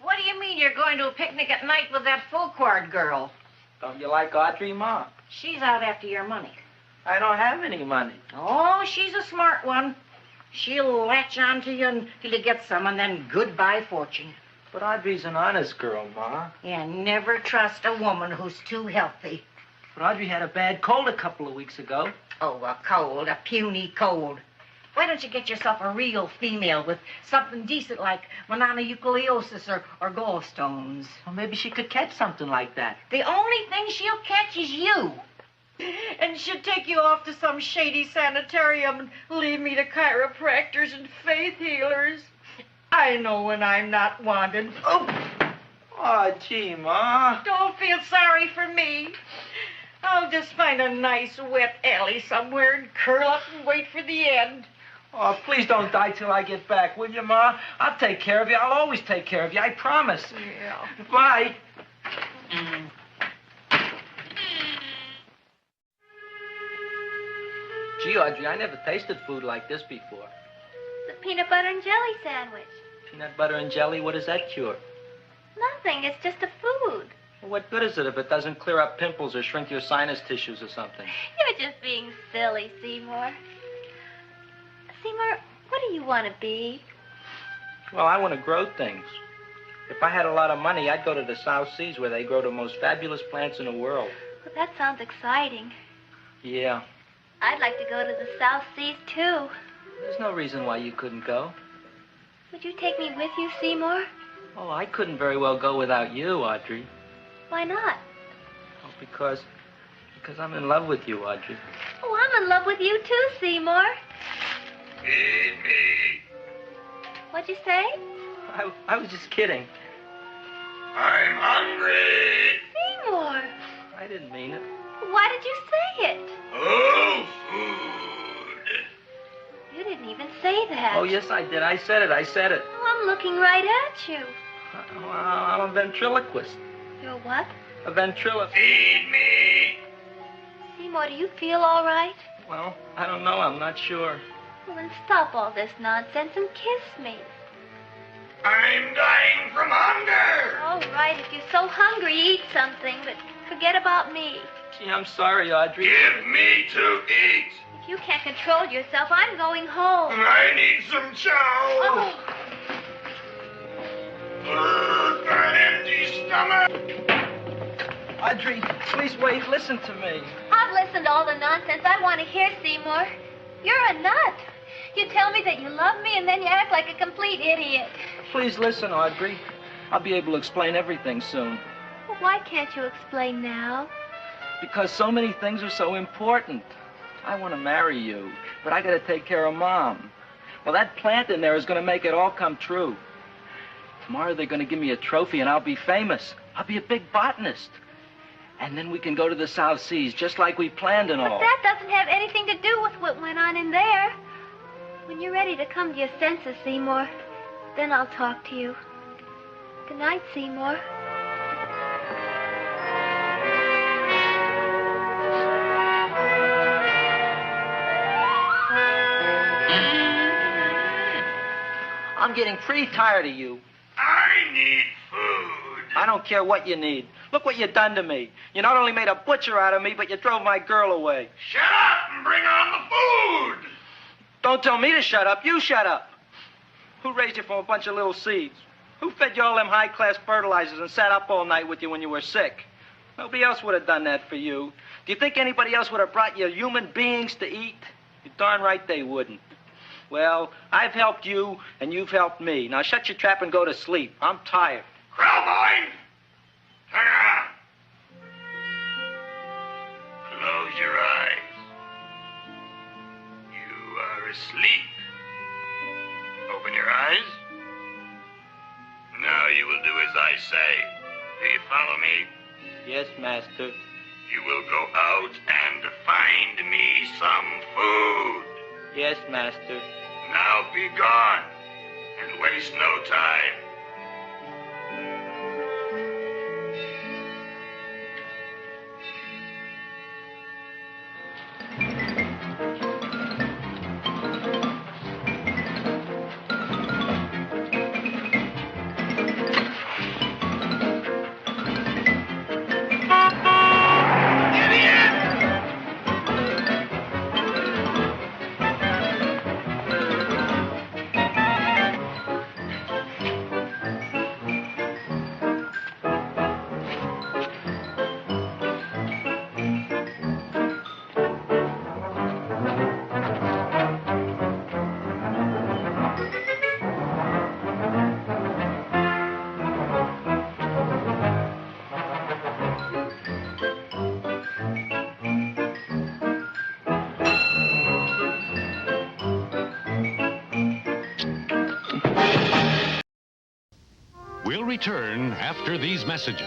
What do you mean you're going to a picnic at night with that full-quart girl? Don't you like Audrey, Ma? She's out after your money. I don't have any money. Oh, she's a smart one. She'll latch onto you until you get some, and then goodbye fortune. But Audrey's an honest girl, Ma. Yeah, never trust a woman who's too healthy. But Audrey had a bad cold a couple of weeks ago. Oh, a cold, a puny cold. Why don't you get yourself a real female with something decent like mononucleosis or gallstones? Well, maybe she could catch something like that. The only thing she'll catch is you. And she'll take you off to some shady sanitarium and leave me to chiropractors and faith healers. I know when I'm not wanted. Oh, gee, Ma. Don't feel sorry for me. I'll just find a nice wet alley somewhere and curl up and wait for the end. Oh, please don't die till I get back, will you, Ma? I'll take care of you. I'll always take care of you. I promise. Yeah. Bye. Gee, Audrey, I never tasted food like this before. The peanut butter and jelly sandwich. Peanut butter and jelly, what does that cure? Nothing. It's just a food. Well, what good is it if it doesn't clear up pimples or shrink your sinus tissues or something? You're just being silly, Seymour. Seymour, what do you want to be? Well, I want to grow things. If I had a lot of money, I'd go to the South Seas where they grow the most fabulous plants in the world. Well, that sounds exciting. Yeah. I'd like to go to the South Seas, too. There's no reason why you couldn't go. Would you take me with you, Seymour? Oh, I couldn't very well go without you, Audrey. Why not? Oh, because I'm in love with you, Audrey. Oh, I'm in love with you, too, Seymour. Feed me. What'd you say? I was just kidding. I'm hungry. Seymour. I didn't mean it. Why did you say it? Oh, food. You didn't even say that. Oh, yes, I did. I said it. Oh, I'm looking right at you. Well, I'm a ventriloquist. You're what? A ventriloquist. Feed me. Seymour, do you feel all right? Well, I don't know. I'm not sure. Well, then stop all this nonsense and kiss me. I'm dying from hunger. All right, if you're so hungry, eat something, but forget about me. Gee, I'm sorry, Audrey. Give me to eat. If you can't control yourself, I'm going home. I need some chow. Oh. An empty stomach. Audrey, please wait. Listen to me. I've listened to all the nonsense I want to hear, Seymour. You're a nut. You tell me that you love me, and then you act like a complete idiot. Please listen, Audrey. I'll be able to explain everything soon. Well, why can't you explain now? Because so many things are so important. I want to marry you, but I got to take care of Mom. Well, that plant in there is going to make it all come true. Tomorrow they're going to give me a trophy, and I'll be famous. I'll be a big botanist. And then we can go to the South Seas, just like we planned and all. But that doesn't have anything to do with what went on in there. When you're ready to come to your senses, Seymour, then I'll talk to you. Good night, Seymour. I'm getting pretty tired of you. I need food. I don't care what you need. Look what you done to me. You not only made a butcher out of me, but you drove my girl away. Shut up and bring on the food. Don't tell me to shut up. You shut up. Who raised you from a bunch of little seeds? Who fed you all them high-class fertilizers and sat up all night with you when you were sick? Nobody else would have done that for you. Do you think anybody else would have brought you human beings to eat? You're darn right they wouldn't. Well, I've helped you, and you've helped me. Now shut your trap and go to sleep. I'm tired. Krellboy, turn around. Close your eyes. You are asleep. Open your eyes. Now you will do as I say. Do you follow me? Yes, Master. You will go out and find me some food. Yes, Master. Now be gone and waste no time. We'll return after these messages.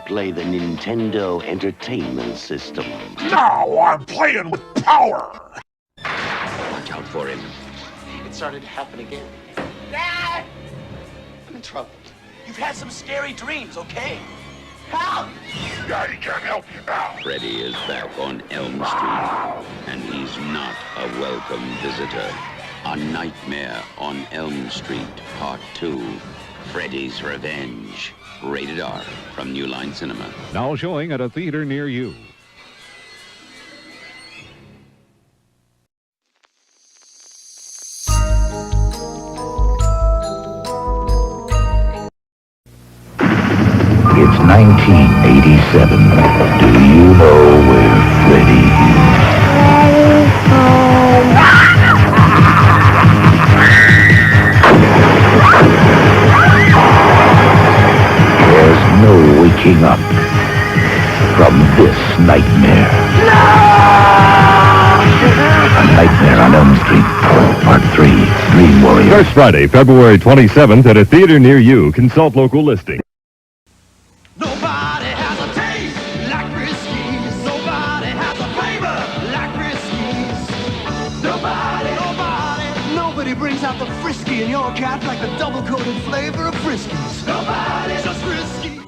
Play the Nintendo Entertainment System. Now I'm playing with power! Watch out for him. It started to happen again. Dad! I'm in trouble. You've had some scary dreams, okay? Help! Daddy can't help you now. Freddy is back on Elm Street, and he's not a welcome visitor. A Nightmare on Elm Street, Part 2, Freddy's Revenge. Rated R from New Line Cinema. Now showing at a theater near you. It's 1987. Do you know where Freddy There's no waking up from this nightmare. A Nightmare on Elm Street, Part 3, Dream Warrior. Starts Friday, February 27th at a theater near you. Consult local listing. Nobody has a taste like Friskies. Nobody has a flavor like Friskies. Nobody brings out the Frisky in your cat like the double-coated flavor of Friskies. Nobody's just Frisky.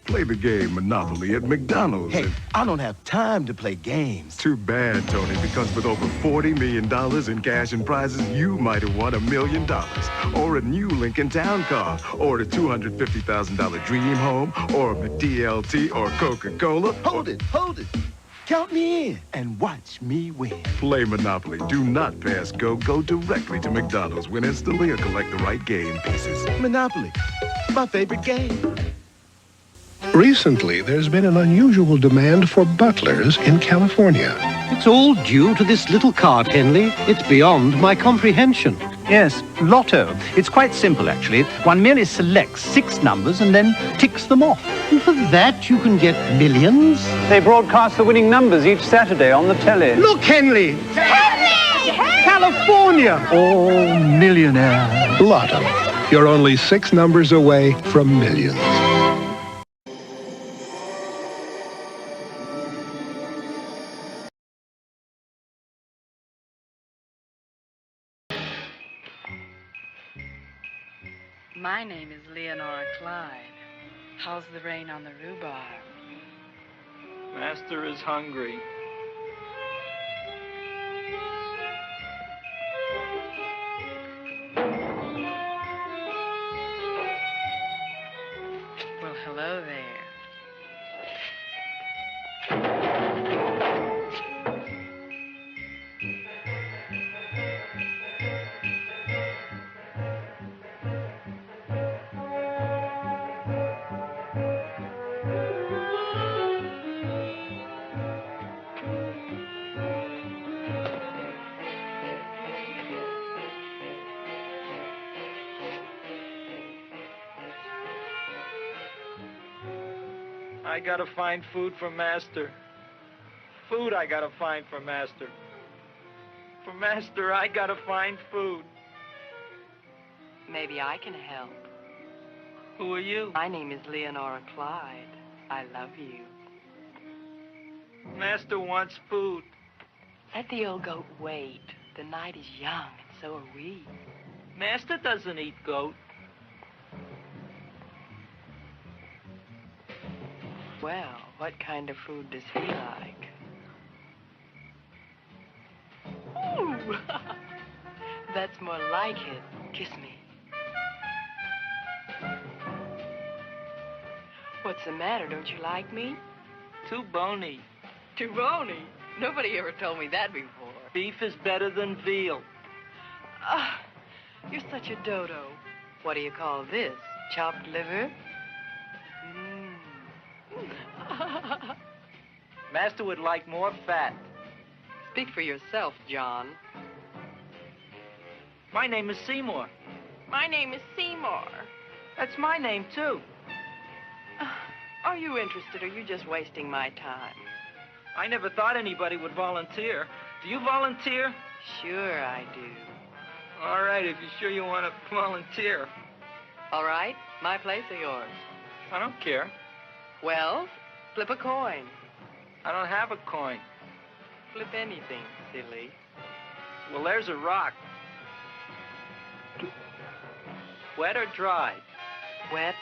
Play the game Monopoly at McDonald's. Hey, I don't have time to play games. Too bad, Tony, because with over $40 million in cash and prizes, you might have won $1 million. Or a new Lincoln Town Car, or a $250,000 dream home, or a DLT or Coca-Cola. Hold it. Count me in and watch me win. Play Monopoly. Do not pass go. Go directly to McDonald's. Win instantly or collect the right game pieces. Monopoly, my favorite game. Recently, there's been an unusual demand for butlers in California. It's all due to this little card, Henley. It's beyond my comprehension. Yes, Lotto. It's quite simple, actually. One merely selects 6 numbers and then ticks them off. And for that, you can get millions? They broadcast the winning numbers each Saturday on the telly. Look, Henley! California! Oh, millionaire. Lotto. You're only 6 numbers away from millions. My name is Leonora Clyde. How's the rain on the rhubarb? Master is hungry. Well, hello there. I gotta find food for Master. Food I gotta find for Master. For Master, I gotta find food. Maybe I can help. Who are you? My name is Leonora Clyde. I love you. Master wants food. Let the old goat wait. The night is young, and so are we. Master doesn't eat goat. Well, what kind of food does he like? Ooh! That's more like it. Kiss me. What's the matter? Don't you like me? Too bony. Too bony? Nobody ever told me that before. Beef is better than veal. Ah, you're such a dodo. What do you call this? Chopped liver? Master would like more fat. Speak for yourself, John. My name is Seymour. My name is Seymour. That's my name, too. Are you interested, or are you just wasting my time? I never thought anybody would volunteer. Do you volunteer? Sure I do. All right, if you're sure you want to volunteer. All right, my place or yours? I don't care. Well, flip a coin. I don't have a coin. Flip anything, silly. Well, there's a rock. Wet or dry? Wet.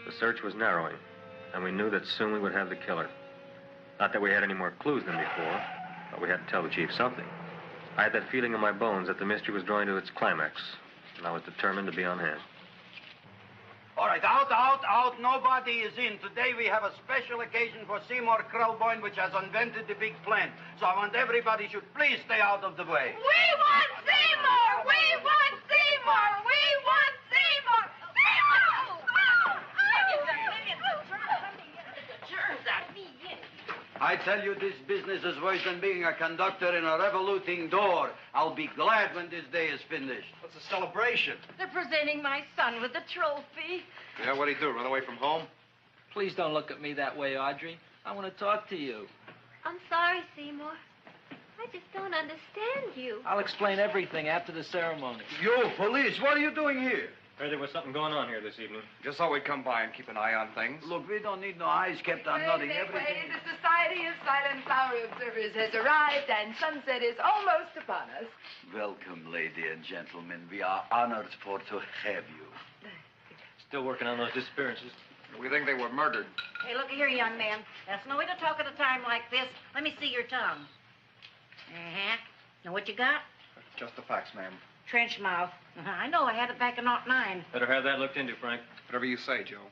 The search was narrowing, and we knew that soon we would have the killer. Not that we had any more clues than before, but we had to tell the chief something. I had that feeling in my bones that the mystery was drawing to its climax, and I was determined to be on hand. All right, out. Nobody is in. Today we have a special occasion for Seymour Krelboyne, which has invented the big plan. So I want everybody should please stay out of the way. We want Seymour! We want Seymour! We want Seymour! I tell you, this business is worse than being a conductor in a revoluting door. I'll be glad when this day is finished. What's the celebration? They're presenting my son with a trophy. Yeah, what'd he do, run away from home? Please don't look at me that way, Audrey. I want to talk to you. I'm sorry, Seymour. I just don't understand you. I'll explain everything after the ceremony. You, police, what are you doing here? Heard there was something going on here this evening. Just thought we'd come by and keep an eye on things. Look, we don't need no eyes kept on nothing. Everything. The Society of Silent Flower Observers has arrived, and sunset is almost upon us. Welcome, lady and gentlemen. We are honored for to have you. Still working on those disappearances. We think they were murdered. Hey, look here, young man. That's no way to talk at a time like this. Let me see your tongue. Uh-huh. Know what you got? Just the facts, ma'am. Trench mouth. I know. I had it back in '09. Better have that looked into, Frank. Whatever you say, Joe.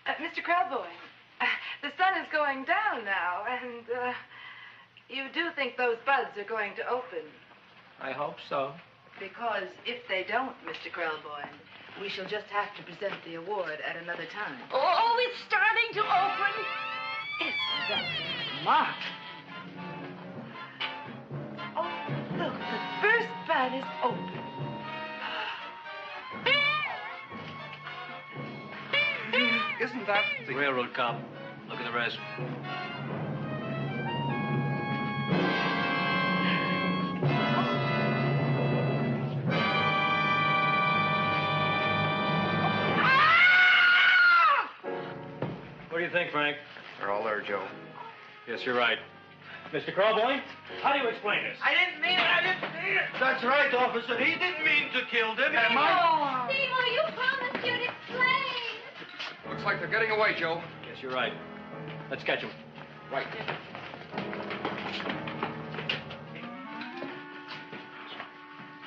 Mr. Krelboyne, the sun is going down now, and you do think those buds are going to open? I hope so. Because if they don't, Mr. Krelboyne, we shall just have to present the award at another time. Oh, it's starting to open. Isn't that smart? Oh, look, the first bud is open. Isn't that The railroad cop. Look at the rest. What do you think, Frank? They're all there, Joe. Yes, you're right. Mr. Krelboyne, how do you explain this? I didn't mean it. That's right, officer. He didn't mean to kill them. Am I? Seymour, you promised you'd explain. Looks like they're getting away, Joe. Yes, you're right. Let's catch him. Right.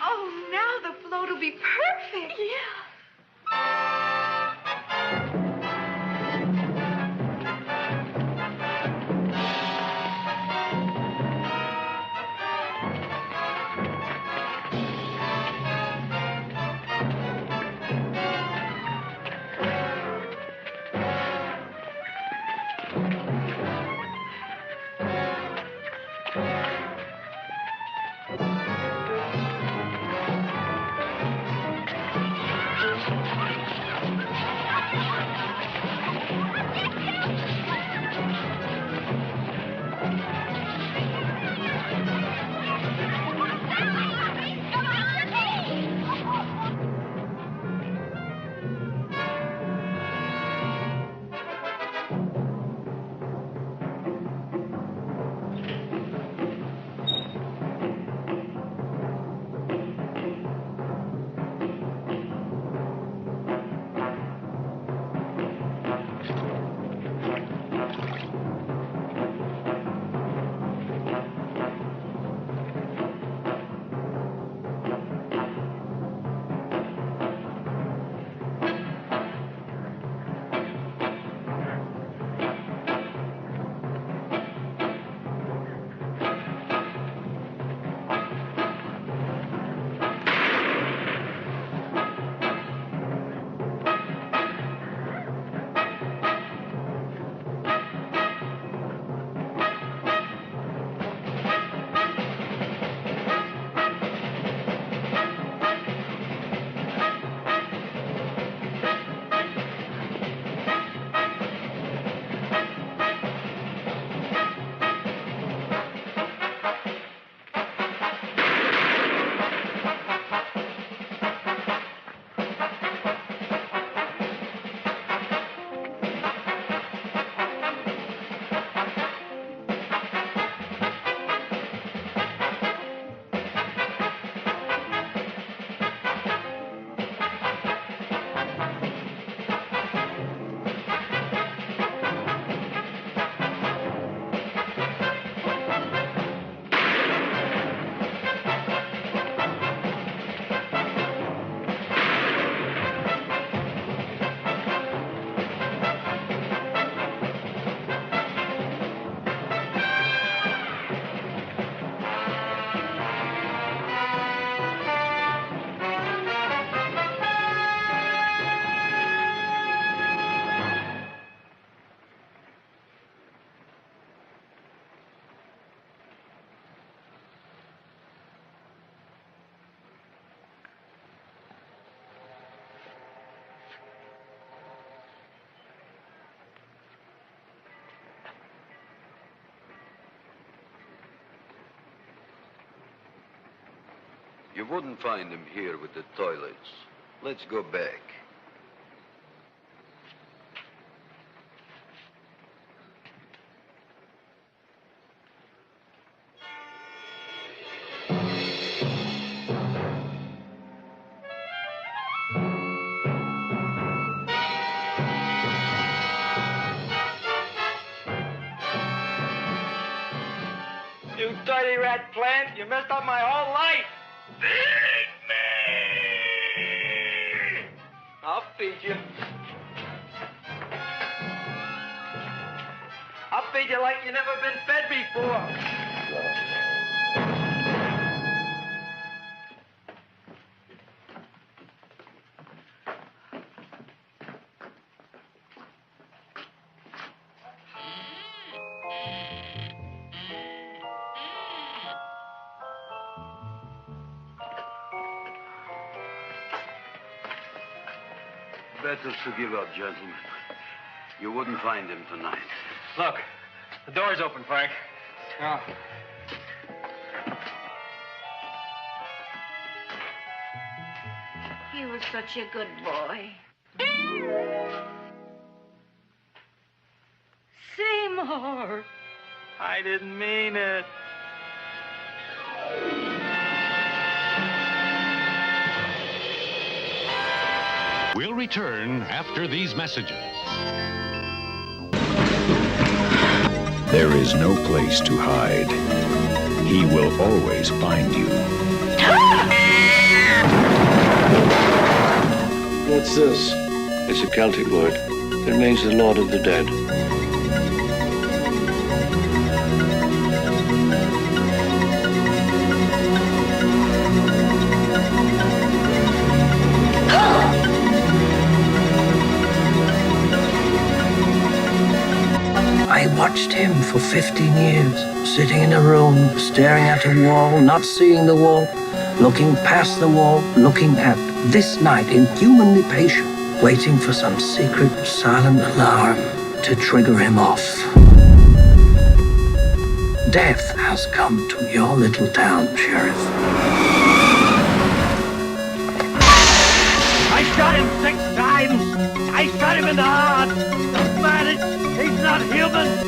Oh, now the float will be perfect. Yeah. You wouldn't find him here with the toilets. Let's go back. You dirty rat plant, you messed up my whole life. Feed me! I'll feed you. I'll feed you like you never been fed before. Better to give up, gentlemen. You wouldn't find him tonight. Look, the door's open, Frank. Oh. He was such a good boy. Seymour! I didn't mean it. We'll return after these messages. There is no place to hide. He will always find you. What's this? It's a Celtic word. It means the Lord of the Dead. I watched him for 15 years, sitting in a room, staring at a wall, not seeing the wall, looking past the wall, looking at this night, inhumanly patient, waiting for some secret, silent alarm to trigger him off. Death has come to your little town, Sheriff. I shot him 6 times. I shot him in the heart. The man, he's not human.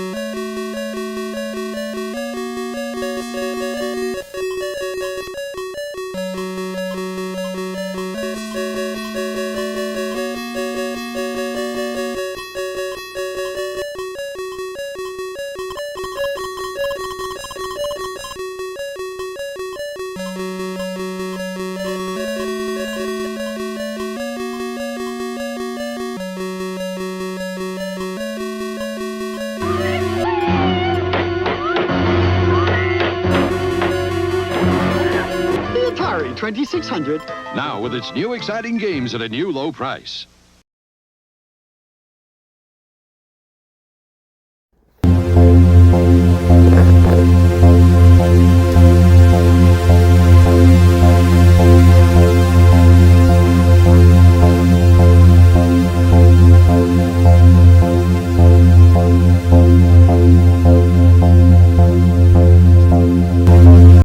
Atari 2600. Now with its new exciting games at a new low price.